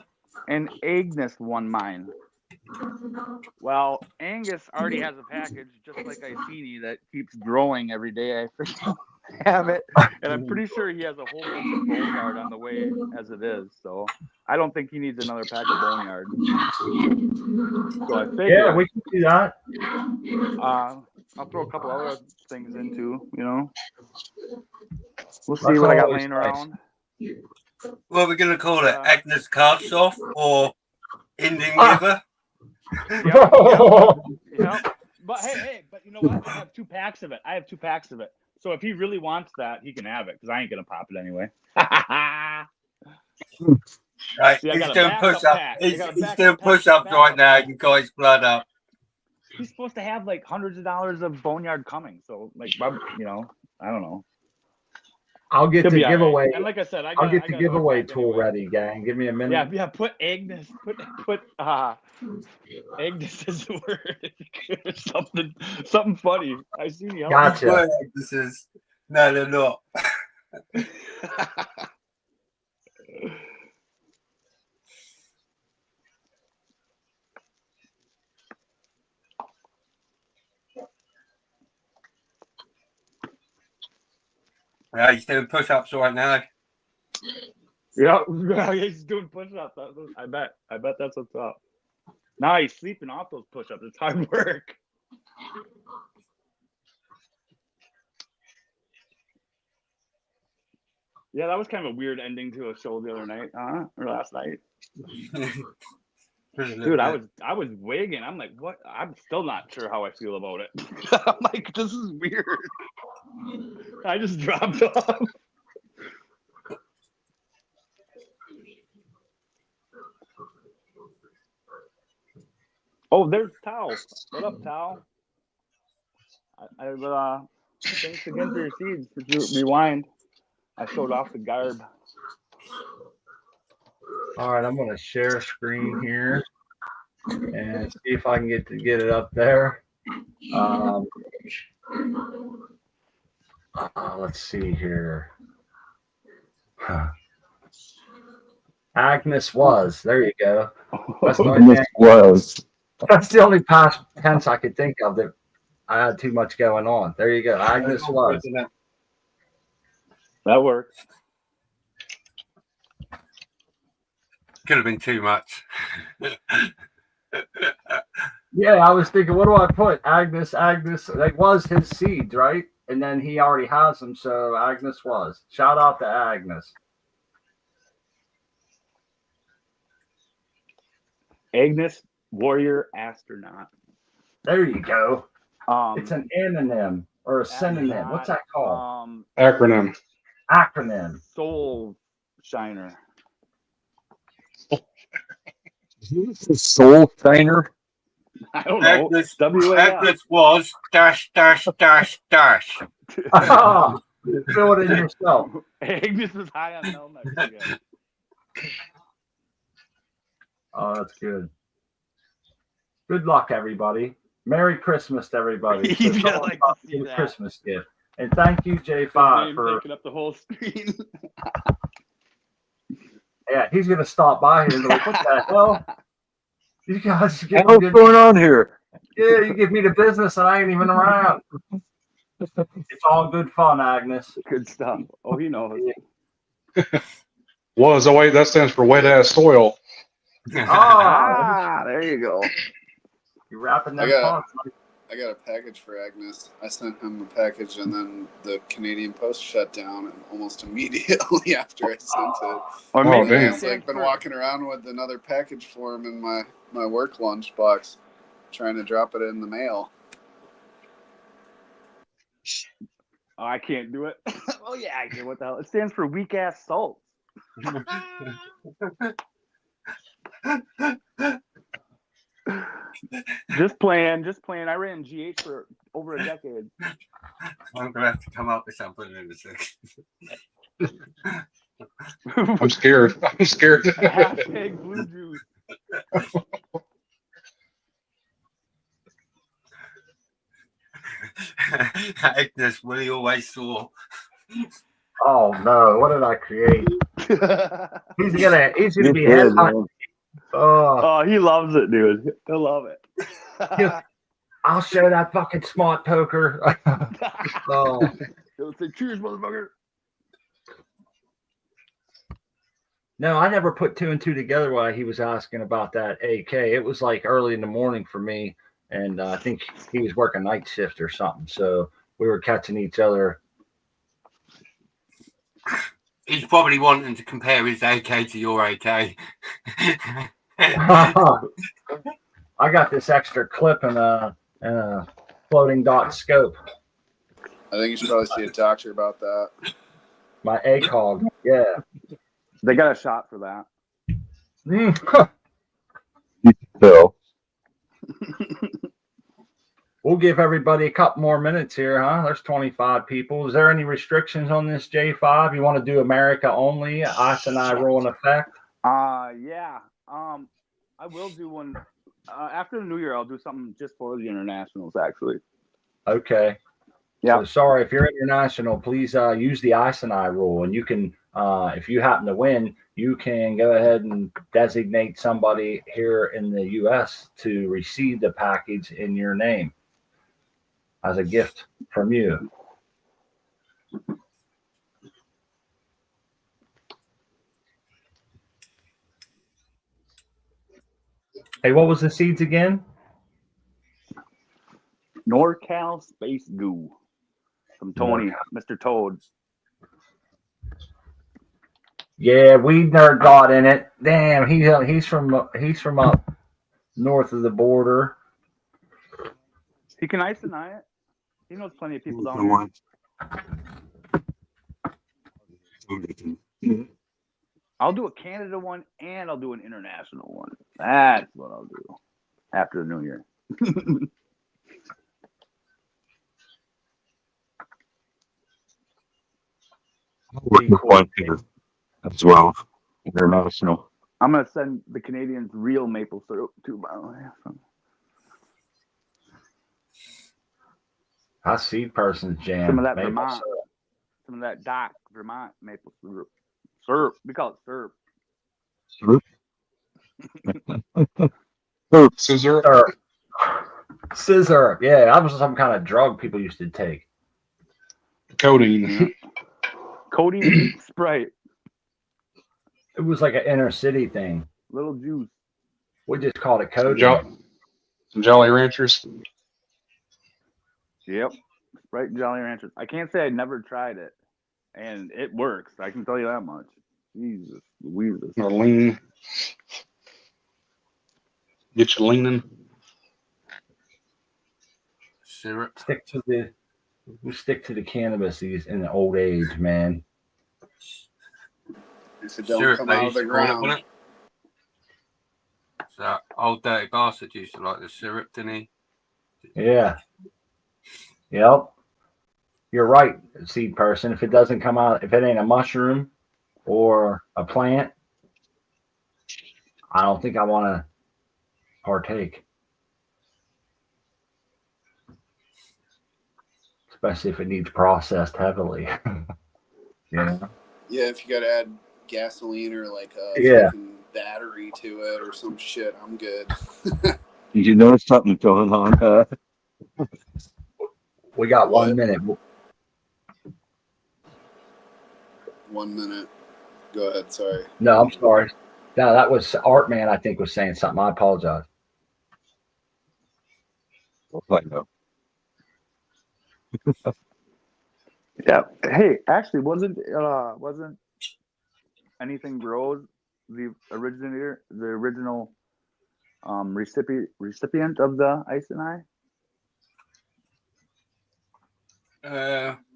And Agnes won mine. Well, Angus already has a package, just like Iceni, that keeps growing every day. I freaking have it, and I'm pretty sure he has a whole bunch of boneyard on the way as it is. So I don't think he needs another pack of boneyard. So I figured, Yeah, we can do that. I'll throw a couple other things into, you know. We'll see That's what I got always laying nice. around. What are we going to call it? Agnes Carts Off or Indian Ah. Giver? Yep. But hey, but you know what? I have 2 packs of it. So if he really wants that, he can have it because I ain't gonna pop it anyway. Right, See, I he's got a doing backup push-ups. pack. I He's got a doing backup push-ups pack, right now. backup You guys blood up. He's supposed to have like hundreds of dollars of boneyard coming. So like, you know, I don't know. I'll get He'll the be all right. giveaway. And like I said, I'll get the another giveaway pack tool anyway. ready, gang. Give me a minute. Yeah, put Agnes, put Agnes as the word. something funny. I see you. Gotcha. This is no, they're not. Yeah, he's doing push-ups right now. Yeah, he's doing push-ups. I bet that's what's up. Now he's sleeping off those push-ups. It's hard work. Yeah, that was kind of a weird ending to a show the other night, or last night. Dude, I was wigging. I'm like, what? I'm still not sure how I feel about it. I'm like, this is weird. I just dropped off. Oh, there's Tao. What up, Tao? Thanks again for your seeds. If you rewind, I showed off the garb. All right, I'm going to share screen here and see if I can get it up there. Let's see here. Agnes was. There you go. That's the only thing. was. That's the only past tense I could think of that I had too much going on. There you go. Agnes was. That works. Could have been too much. Yeah, I was thinking, what do I put? Agnes. That was his seed, right? And then he already has them, so Agnes was. Shout out to Agnes. Agnes Warrior Astronaut. There you go. It's an anonym or a synonym. What's that called? Acronym. Acronym. Soul Shiner. Soul Shiner. I don't know. Agnes was dash. Oh, fill it in yourself. Agnes is high on Melmex again. Oh, that's good. Good luck, everybody. Merry Christmas to everybody. He's gonna like to see that. Christmas gift. And thank you, J5, for taking up the whole screen. Yeah, he's gonna stop by here and be like, what the hell? You guys give What's going on here? Yeah, you give me the business and I ain't even around. It's all good fun, Agnes. Good stuff. Oh, he knows. Was. Oh, wait, that stands for wet ass soil. There you go. You're wrapping them thoughts. I got a package for Agnes. I sent him a package, and then the Canadian Post shut down almost immediately after I sent it. Or maybe I've been walking around with another package for him in my work lunchbox, trying to drop it in the mail. Oh, I can't do it. Oh yeah, I can. What the hell? It stands for weak ass salts. Just playing. I ran GH for over a decade. I'm gonna have to come up with something in a second. I'm scared. I'm scared. Hashtag blue juice. Agnes, Willie always saw. Oh no, what did I create? He's gonna be Good, headhunting. man. Oh, he loves it, dude. He'll love it. I'll show that fucking smart poker. Oh. He'll say, cheers, motherfucker. No, I never put two and two together while he was asking about that AK. It was like early in the morning for me, and I think he was working night shift or something. So we were catching each other. He's probably wanting to compare his AK to your AK. I got this extra clip and a floating dot scope. I think you should probably see a doctor about that. My ACOG, yeah. They got a shot for that. Bill. We'll give everybody a couple more minutes here, huh? There's 25 people. Is there any restrictions on this J5? You want to do America only? I rule in effect? Yeah. I will do one after the new year. I'll do something just for the internationals, actually. Okay. Yeah. So sorry, if you're international, please use the I rule, and you can, if you happen to win, you can go ahead and designate somebody here in the U.S. to receive the package in your name as a gift from you. Hey, what was the seeds again? NorCal Space Goo from Tony, Mr. Toad. Yeah, Weed Nerd got in it. Damn, he's from up north of the border. He can ice and it. He knows plenty of people down here. I'll do a Canada one and I'll do an international one. That's what I'll do after the new year. As well. International. I'm gonna send the Canadians real maple syrup too, by the way. That's Seed Person's jam. Some of that maple Vermont, syrup. some of that Doc Vermont maple syrup. Syrup. We call it syrup. Scissor. Scissor. Yeah, that was some kind of drug people used to take. Codeine. Yeah. Codeine Sprite. It was like an inner city thing. Little juice. We just called it codeine. Some Jolly Ranchers. Yep. Sprite and Jolly Ranchers. I can't say I never tried it. And it works. I can tell you that much. Jesus Louise. Or lean. Get you leaning. Syrup. We stick to the cannabis these in the old age, man. If it don't Syrup, come they out of used the to call it, ground. wasn't it? So old dirty bastard used to like the syrup, didn't he? Yeah. Yep. You're right, Seed Person. If it doesn't come out, if it ain't a mushroom or a plant, I don't think I want to partake. Especially if it needs processed heavily. Yeah. Yeah, if you got to add gasoline or like a fucking battery to it or some shit, I'm good. Did you notice something going on? We got 1 minute. 1 minute. Go ahead. Sorry. No, I'm sorry. No, that was Art Man, I think, was saying something. I apologize. I know. Yeah. Hey, actually, wasn't anything grows the original recipient of the Ice and I?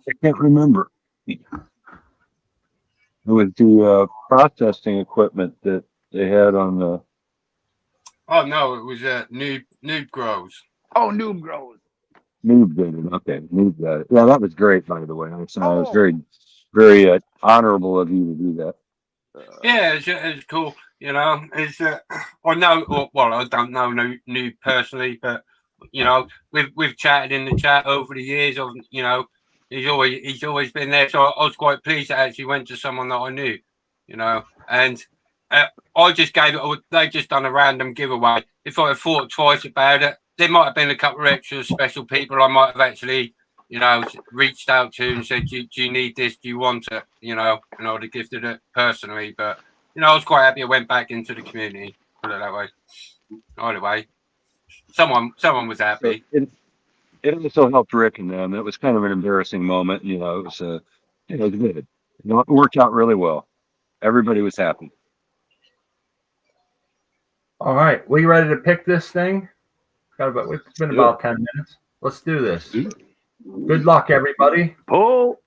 I can't remember. It was the processing equipment that they had on the Oh no, it was noob grows. Oh, noob grows. Noob did it. Okay, Noob got it. Yeah, that was great, by the way. So it was Oh. very, very honorable of you to do that. Yeah, it's cool. You know, it's I know. Well, I don't know noob personally, but you know, we've chatted in the chat over the years. Of you know, he's always been there. So I was quite pleased that I actually went to someone that I knew. You know, and I just gave it. They just done a random giveaway. If I had thought twice about it, there might have been a couple of extra special people I might have actually, you know, reached out to and said, do you need this? Do you want it? You know, and I would have gifted it personally. But, you know, I was quite happy I went back into the community, put it that way. Either way, someone was happy. So it also helped Rick and them. It was kind of an embarrassing moment. You know, it was good. You know, it worked out really well. Everybody was happy. All right, we ready to pick this thing? It's been about 10 minutes. Let's do this. Good luck, everybody. Pull.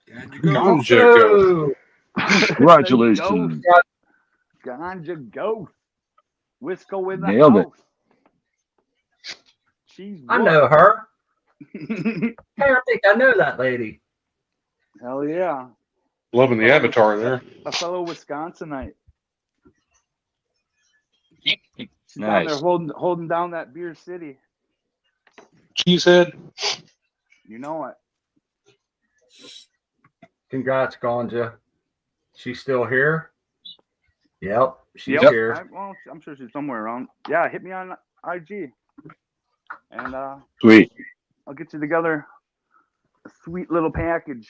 Ganja go. Congratulations. Ganja ghost. Wisco in the Nailed it. house. She's I know her. Hey, I think I know that lady. Hell yeah. Loving the avatar there. A fellow Wisconsinite. She's down Nice. there holding down that beer city. Cheesehead. You know it. Congrats, Ganja. She's still here? Yep, she's Yep. here. Well, I'm sure she's somewhere around. Yeah, hit me on IG. And Sweet. I'll get you together a sweet little package.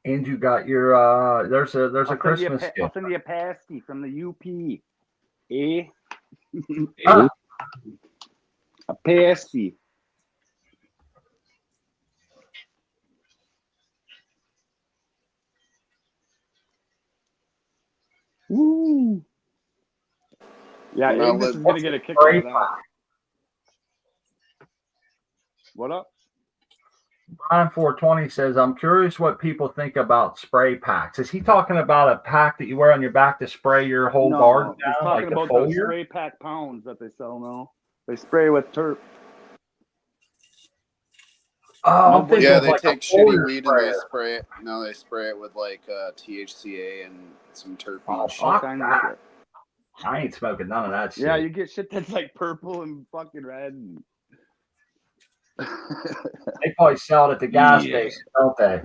And you got your there's a I'll Christmas I'll gift. send you a pasty from the UP. Eh? Ah, A pasty. Woo. Yeah, Now Ignis is let- gonna get a kick spray out of that. pack. What up? Brian 420 says, I'm curious what people think about spray packs. Is he talking about a pack that you wear on your back to spray your whole garden he's down, talking like the about the foliar? spray pack pounds that they sell now. They spray with turp. Oh, I'm Nobody- thinking Yeah, of they like take a shitty foliar weed and they sprayer. spray it. Now they spray it with like THCA and some terpenes. Oh, All fuck kinds of that. shit. I ain't smoking none of that shit. Yeah, you get shit that's like purple and fucking red. And... They probably sell it at the gas Yeah. station, don't they?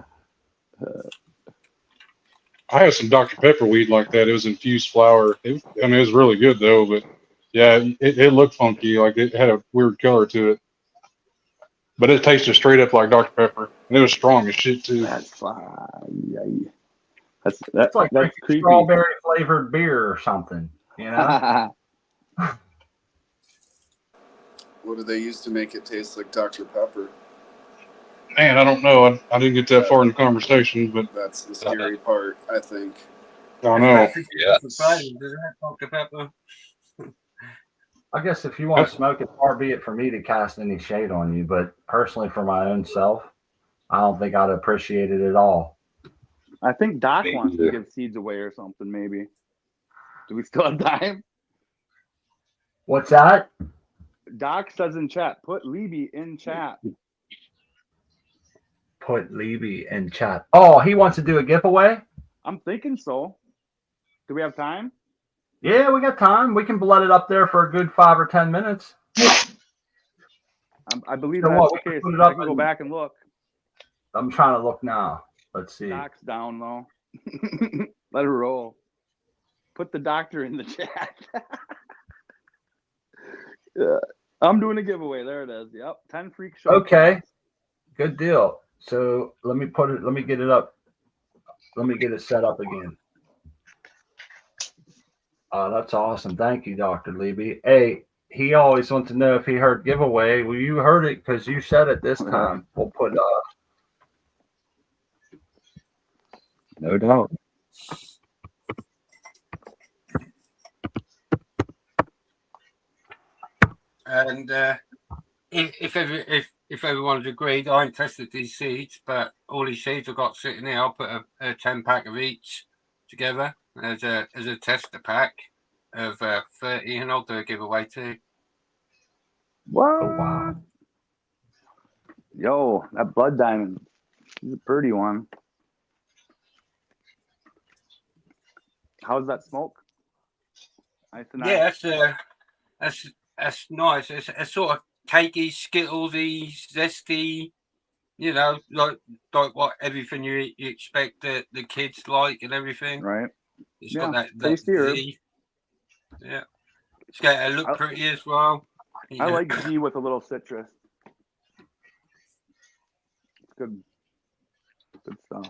I have some Dr. Pepper weed like that. It was infused flower. It was really good though, but yeah, it looked funky. Like it had a weird color to it, but it tasted straight up like Dr. Pepper, and it was strong as shit too. That's fine. It's like That's drinking creepy. strawberry flavored beer or something, you know? What do they use to make it taste like Dr. Pepper? Man, I don't know. I didn't get that far in the conversation, but That's the scary part, I think. I don't know. Dr. Pepper. I guess if you want to smoke it, far be it for me to cast any shade on you, but personally for my own self, I don't think I'd appreciate it at all. I think Doc Me wants either. to give seeds away or something, maybe. Do we still have time? What's that? Doc says in chat, put Libby in chat. Put Levy in chat. Oh, he wants to do a giveaway? I'm thinking so. Do we have time? Yeah, we got time. We can let it up there for a good 5 or 10 minutes. I believe So that's what, the we can case. put it I up can go and- back and look. I'm trying to look now. Let's see. Doc's down though. Let her roll. Put the doctor in the chat. Yeah. I'm doing a giveaway. There it is. Yep. 10 freak show. Okay. Good deal. So let me get it up. Let me get it set up again. That's awesome. Thank you, Dr. Levy. Hey, he always wants to know if he heard giveaway. Well, you heard it because you said it this time. We'll put No doubt. And if everyone's agreed, I ain't tested these seeds, but all these seeds I've got sitting here, I'll put a 10-pack of each together as a tester pack of 30, and I'll do a giveaway too. What? Oh, wow. Yo, that blood diamond. She's a pretty one. How's that smoke? Nice and nice. Yeah, that's nice. It's sort of cakey, skittlesy, zesty. You know, like what everything you expect the kids like and everything. Right. It's Yeah, got that tasty herb. Z. Yeah, it's got to look pretty as well. I like Z with a little citrus. It's good. Good stuff.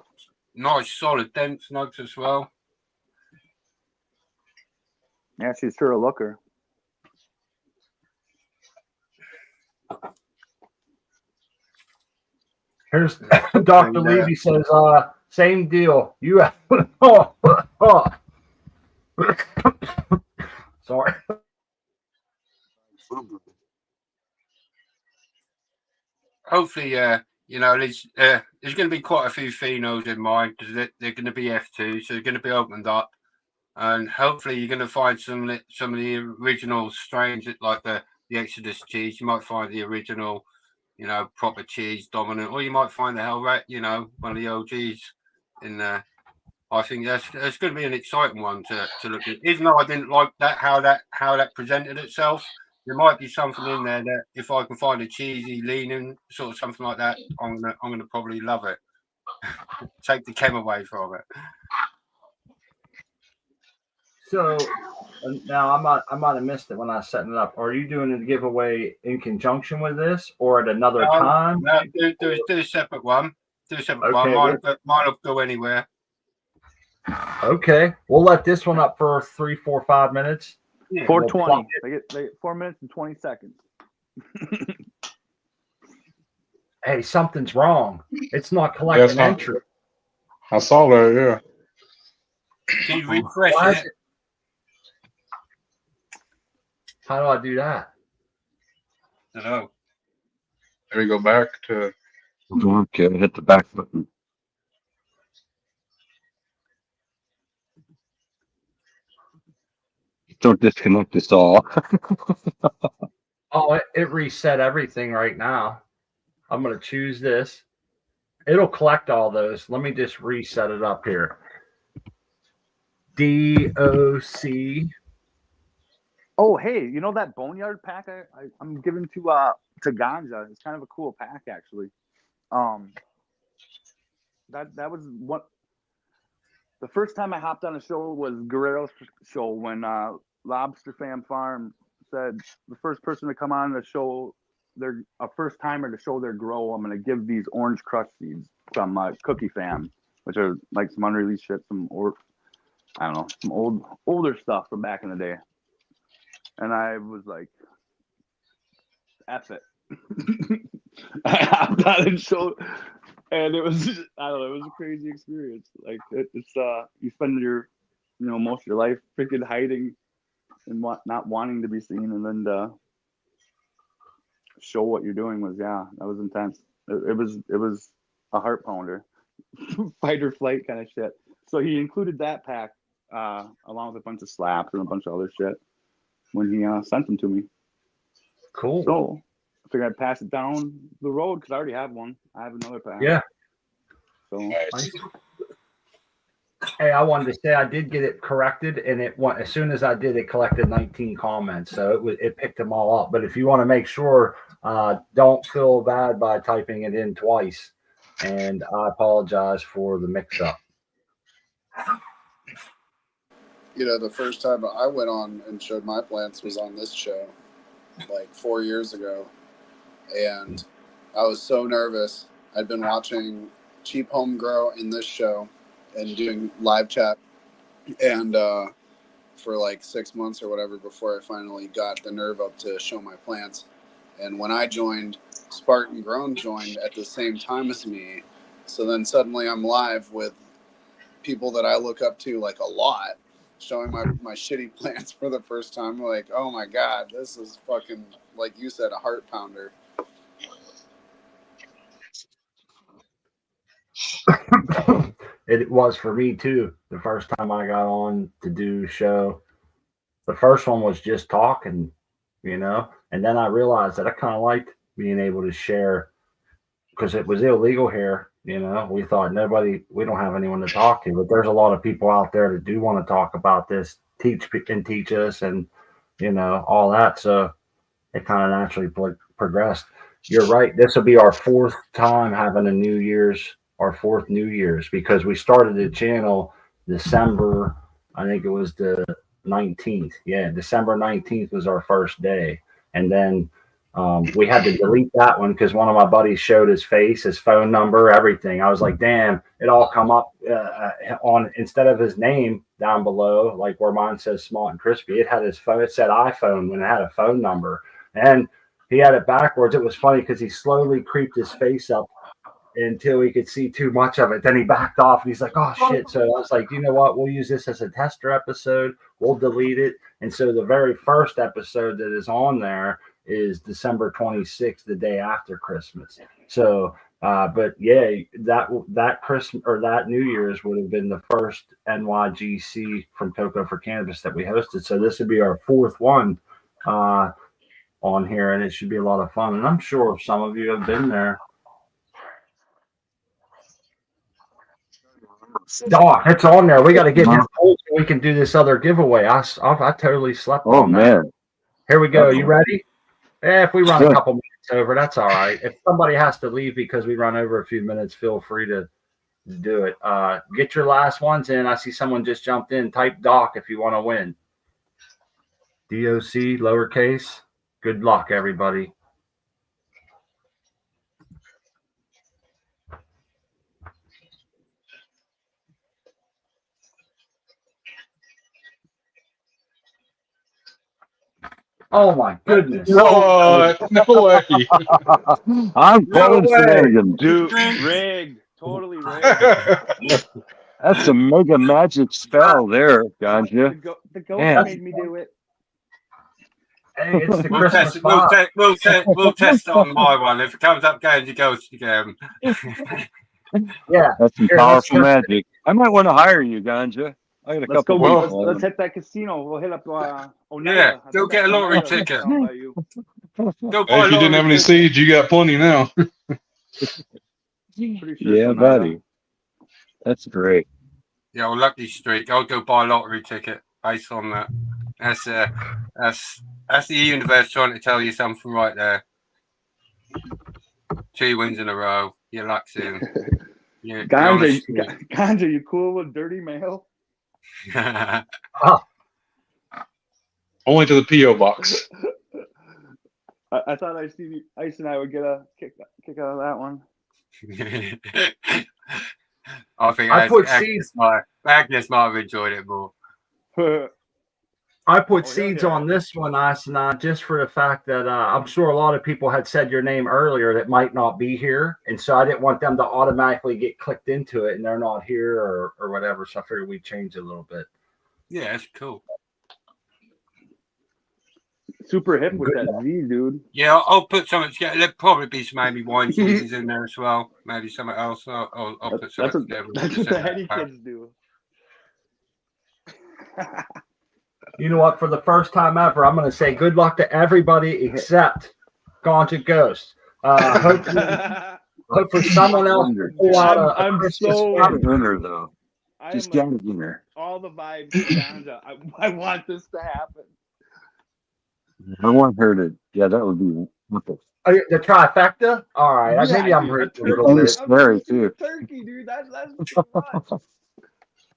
Nice, solid, dense nugs as well. Yeah, she's sure a looker. Here's Dr. And, Levy says, same deal. You have sorry. Hopefully, you know, there's going to be quite a few phenos in mine because they're going to be F2, so they're going to be opened up, and hopefully you're going to find some of the original strains, like the Exodus cheese. You might find the original, you know, proper cheese dominant, or you might find the Hellrat, you know, one of the OGs in there. I think that's going to be an exciting one to look at. Even though I didn't like that how that presented itself, there might be something in there that if I can find a cheesy, leaning sort of something like that, I'm gonna probably love it. Take the chem away from it. So now I might have missed it when I was setting it up. Are you doing a giveaway in conjunction with this or at another time? No, do a separate one. Do a separate Okay, one. Mine will go anywhere. Okay, we'll let this one up for 3, 4, 5 minutes. Yeah. 4:20. They get 4 minutes and 20 seconds. Hey, something's wrong. It's not collecting entry. I saw that, yeah. Can you refresh it? How do I do that? I don't know. There you go back to. Okay, hit the back button. Don't disconnect this all. Oh, it reset everything right now. I'm going to choose this. It'll collect all those. Let me just reset it up here. DOC. Oh, hey, you know that boneyard pack I'm giving to Ganja? It's kind of a cool pack, actually. That was what the first time I hopped on a show was Guerrero's show when Lobster Fam Farm said the first person to come on the show, they're a first timer to show their grow. I'm gonna give these orange crush seeds from Cookie Fam, which are like some unreleased shit, some older stuff from back in the day. And I was like, F it. I hopped on and showed, and it was, I don't know, it was a crazy experience. Like it's you spend your, most of your life freaking hiding and not wanting to be seen, and then show what you're doing was, that was intense. It was a heart pounder, fight or flight kind of shit. So he included that pack along with a bunch of slaps and a bunch of other shit when he sent them to me. Cool. So I figured I'd pass it down the road because I already have one. I have another pack. Yeah. So Nice. Hey, I wanted to say I did get it corrected, and it went as soon as I did, it collected 19 comments, so it picked them all up. But if you want to make sure, don't feel bad by typing it in twice, and I apologize for the mix-up. The first time I went on and showed my plants was on this show, like 4 years ago, and I was so nervous. I'd been watching Cheap Home Grow in this show and doing live chat, and for like 6 months or whatever before I finally got the nerve up to show my plants. And when I joined, Spartan Grown joined at the same time as me, so then suddenly I'm live with people that I look up to like a lot showing my shitty plants for the first time. Like, oh my God, this is fucking, like you said, a heart pounder. It was for me too. The first time I got on to do show, the first one was just talking, and then I realized that I kind of liked being able to share because it was illegal here. We thought we don't have anyone to talk to, but there's a lot of people out there that do want to talk about this, teach us, and all that. So it kind of naturally progressed. You're right. This will be our fourth time having our fourth New Year's, because we started the channel December, I think it was the 19th. Yeah, December 19th was our first day. And then we had to delete that one because one of my buddies showed his face, his phone number, everything. I was like, damn, it all come up on, instead of his name down below, like where mine says Smart and Crispy, it had his phone, it said iPhone when it had a phone number. And he had it backwards. It was funny because he slowly creeped his face up until he could see too much of it. Then he backed off and he's like, oh shit. So I was like, you know what? We'll use this as a tester episode. We'll delete it. And so the very first episode that is on there is December 26th, the day after Christmas. So, but yeah, that Christmas or that New Year's would have been the first NYGC from Cocoa for Cannabis that we hosted. So this would be our fourth one on here, and it should be a lot of fun. And I'm sure some of you have been there. Doc, it's on there. We got to get this so we can do this other giveaway. I totally slept on that. Man. Here we go. You ready? If we run a couple minutes over, that's all right. If somebody has to leave because we run over a few minutes, feel free to do it. Get your last ones in. I see someone just jumped in. Type Doc if you want to win. DOC, lowercase. Good luck, everybody. Oh my goodness! What? No way! I'm calling shenanigans. Dude, rigged. Totally rigged. That's a mega magic spell there, Ganja. The goat Man. made me do it. Hey, it's the We'll Christmas test, vibe. we'll test it on my one. If it comes up Ganji Ghost again. Yeah, That's some Here, powerful let's magic. I might want to hire you, Ganja. I got a Let's couple go. of people. Let's hit that casino. We'll hit up Onega. Yeah, I go think get a lottery Onega's ticket. down by you. Go Hey, buy if you didn't have any seeds, you got plenty now. Pretty sure Yeah, it's Onega. buddy. That's great. Yeah, well, lucky streak. I'll go buy a lottery ticket based on that. That's the universe trying to tell you something right there. 2 wins in a row. Your luck's in. Ganja, you cool with dirty mail? Only to the P.O. box. I thought Ice and I would get a kick out of that one. I think I put seeds. Agnes might have enjoyed it more. I put seeds on this one, Asana, just for the fact that I'm sure a lot of people had said your name earlier that might not be here. And so I didn't want them to automatically get clicked into it and they're not here or whatever. So I figured we'd change it a little bit. Yeah, that's cool. Super hip with that Z, dude. Yeah, I'll put something together. There'll probably be some maybe wine cheeses in there as well. Maybe something else. I'll put something together. That's what the heady kids do. You know what? For the first time ever, I'm going to say good luck to everybody except Ganja Ghost. Hopefully someone else will pull out a Christmas Got a winner, though. Just got a like, winner. all the vibes of Ganja. I want this to happen. I want her to. Yeah, that would be wonderful. Oh, the trifecta? All right. Yeah, Maybe I'm dude, hurting a little bit. Scary, too. Turkey, dude. That's too much.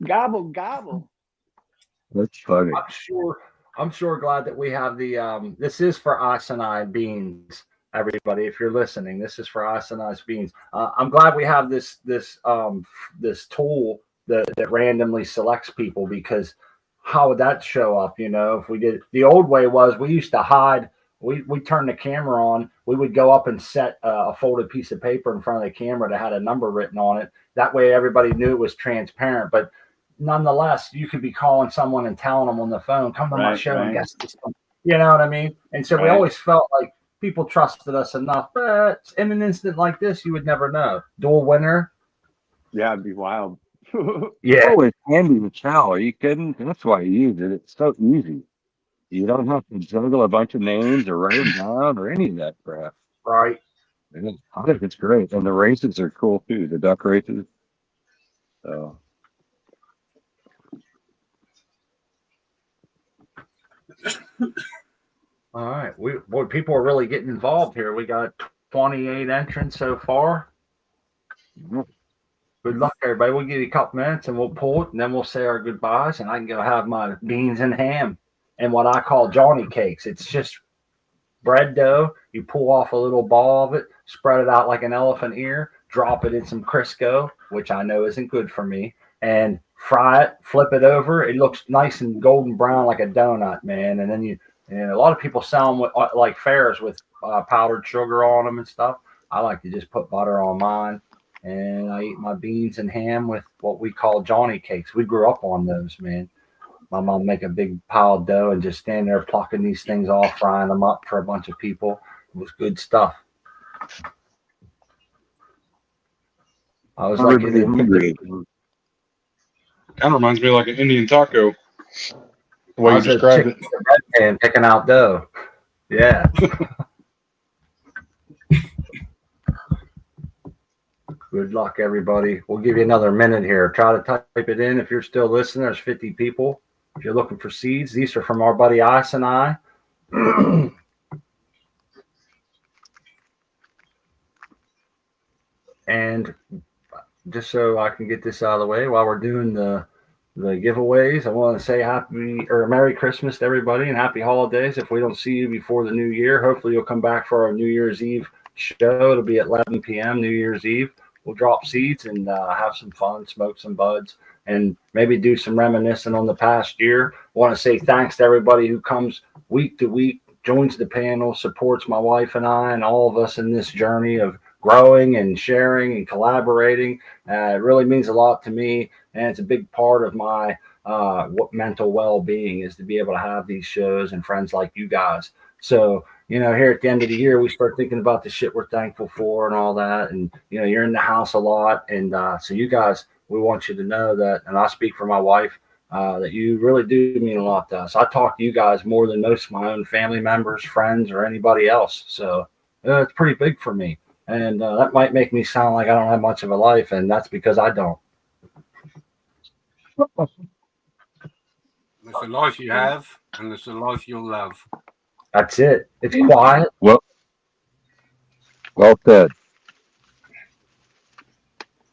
Gobble. That's funny. I'm sure glad that we have the this is for Asanai beans, everybody. If you're listening, this is for Asanai's beans. I'm glad we have this tool that randomly selects people, because how would that show up? If we did the old way was we used to hide we turned the camera on. We would go up and set a folded piece of paper in front of the camera that had a number written on it. That way everybody knew it was transparent. But nonetheless, you could be calling someone and telling them on the phone, come to my show and guess this one. You know what I mean? And so we always felt like people trusted us enough. But in an instant like this, you would never know. Dual winner. Yeah, it'd be wild. Yeah. Oh, it's handy to chow. Are you kidding? That's why I use it. It's so easy. You don't have to juggle a bunch of names or write them down or any of that crap. Right. I think it's great. And the races are cool too, the duck races. So. All right. Boy, people are really getting involved here. We got 28 entrants so far. Good luck, everybody. We'll give you a couple minutes and we'll pull it, and then we'll say our goodbyes, and I can go have my beans and ham and what I call Johnny cakes. It's just bread dough. You pull off a little ball of it, spread it out like an elephant ear, drop it in some Crisco, which I know isn't good for me, and fry it, flip it over. It looks nice and golden brown like a donut, man. And then and a lot of people sell them with, like fairs with powdered sugar on them and stuff. I like to just put butter on mine. And I eat my beans and ham with what we call Johnny cakes. We grew up on those, man. My mom make a big pile of dough and just stand there plucking these things off, frying them up for a bunch of people. It was good stuff. I was like, kind of reminds me of like an Indian taco. The way you described it. And picking out dough. Yeah. Good luck, everybody. We'll give you another minute here. Try to type it in. If you're still listening, there's 50 people. If you're looking for seeds, these are from our buddy Ice and I. And just so I can get this out of the way while we're doing the giveaways, I want to say Merry Christmas to everybody and happy holidays. If we don't see you before the new year, hopefully you'll come back for our New Year's Eve show. It'll be at 11 p.m. New Year's Eve. We'll drop seeds and have some fun, smoke some buds, and maybe do some reminiscing on the past year. I want to say thanks to everybody who comes week to week, joins the panel, supports my wife and I and all of us in this journey of growing and sharing and collaborating. It really means a lot to me, and it's a big part of my mental well-being is to be able to have these shows and friends like you guys. So, here at the end of the year, we start thinking about the shit we're thankful for and all that. And, you're in the house a lot. And so you guys, we want you to know that, and I speak for my wife, that you really do mean a lot to us. I talk to you guys more than most of my own family members, friends, or anybody else. So it's pretty big for me. And that might make me sound like I don't have much of a life, and that's because I don't. There's a life you have, and there's a life you'll love. That's it. It's quiet. Well said.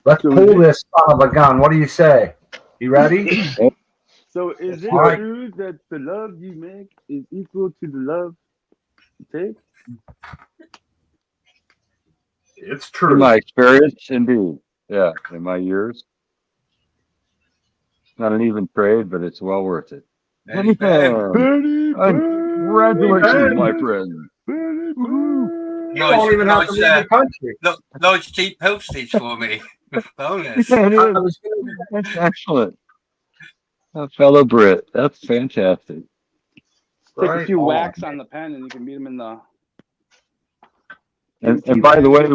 Let's pull this son of a gun. What do you say? You ready? So is it All true that the love you make is equal to the love you take? It's true. In my experience, indeed. Yeah, in my years. Not an even trade, but it's well worth it. Congratulations, my friend. You don't even have to leave the country. Those cheap postage for me. Bonus. That's excellent. A fellow Brit. That's fantastic. Take a few whacks on the pen and you can meet them in the... And by the way,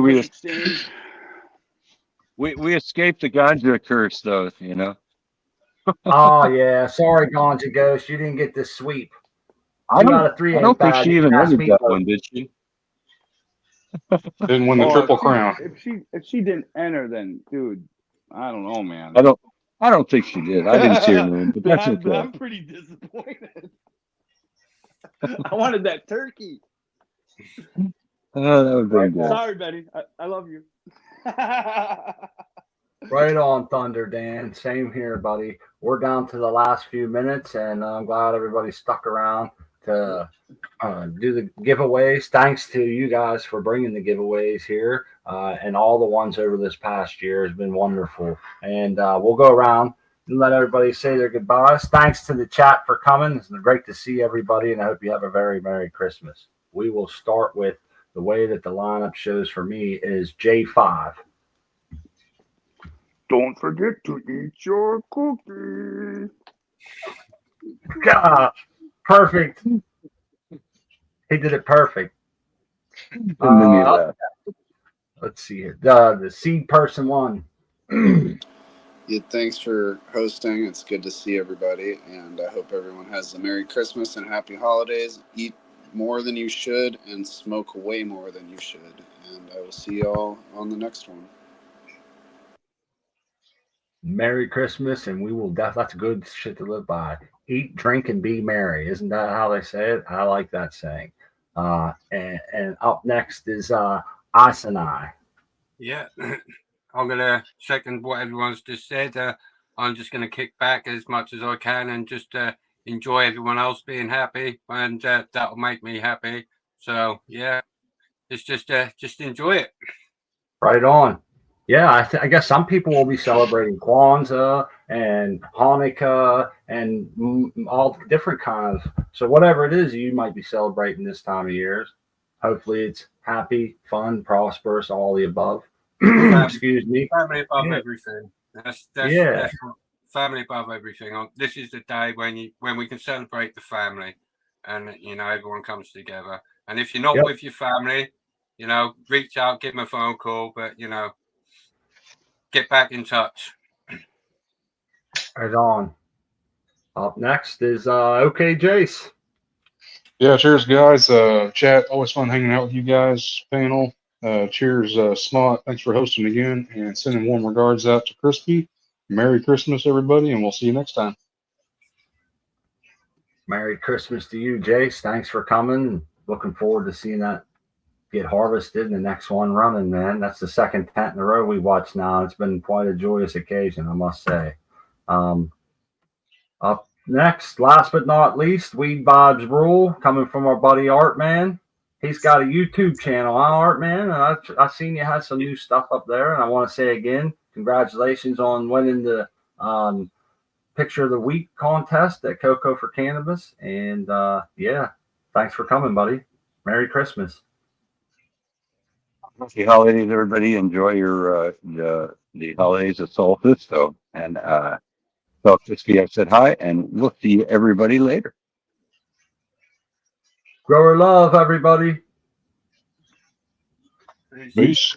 we escaped the ganja curse, though, Oh, yeah. Sorry, Ganja Ghost. You didn't get this sweep. I don't think she even entered that one, did she? Didn't win the Triple Crown. If she didn't enter, then, dude, I don't know, man. I don't think she did. I didn't see her name, but that's okay. I'm pretty disappointed. I wanted that turkey. Oh, that was very good. Sorry, Betty. I love you. Right on, Thunder Dan. Same here, buddy. We're down to the last few minutes, and I'm glad everybody stuck around to do the giveaways. Thanks to you guys for bringing the giveaways here, and all the ones over this past year has been wonderful. And we'll go around and let everybody say their goodbyes. Thanks to the chat for coming. It's great to see everybody, and I hope you have a very Merry Christmas. we will start with the way that the lineup shows for me is J5. Don't forget to eat your cookie. God, perfect. He did it perfect. Didn't make me laugh. Let's see here. The seed person won. Yeah, thanks for hosting. It's good to see everybody, and I hope everyone has a Merry Christmas and Happy Holidays. Eat more than you should and smoke way more than you should. And I will see y'all on the next one. Merry Christmas, and we will that's good shit to live by. Eat, drink, and be merry. Isn't that how they say it? I like that saying. And up next is Asanai. Yeah, I'm gonna second what everyone's just said. I'm just gonna kick back as much as I can and just enjoy everyone else being happy, and that'll make me happy. So yeah, it's just enjoy it. Right on. Yeah, I guess some people will be celebrating Kwanzaa and Hanukkah and all different kinds. So whatever it is you might be celebrating this time of year, hopefully it's happy, fun, prosperous, all the above. Excuse me. Family above Yeah. everything. That's family above everything. This is the day when we can celebrate the family, and everyone comes together. And if you're not with your family, reach out, give them a phone call, but get back in touch. Right on. Up next is OK Jace. Yeah, cheers, guys. Chat, always fun hanging out with you guys. Panel, cheers, Smot. Thanks for hosting again, and sending warm regards out to Crispy. Merry Christmas, everybody, and we'll see you next time. Merry Christmas to you, Jace. Thanks for coming. Looking forward to seeing that get harvested and the next one running, man. That's the second tent in a row we watched now. It's been quite a joyous occasion, I must say. Up next, last but not least, Weed Vibes Rule, coming from our buddy Art Man. He's got a YouTube channel, huh, Art Man? And I've seen you had some new stuff up there, and I want to say again, congratulations on winning the Picture of the Week contest at Cocoa for Cannabis. And yeah, thanks for coming, buddy. Merry Christmas. Happy holidays, everybody. Enjoy your the holidays of solstice. So Crispy, I said hi, and we'll see everybody later. Grower love, everybody. Peace.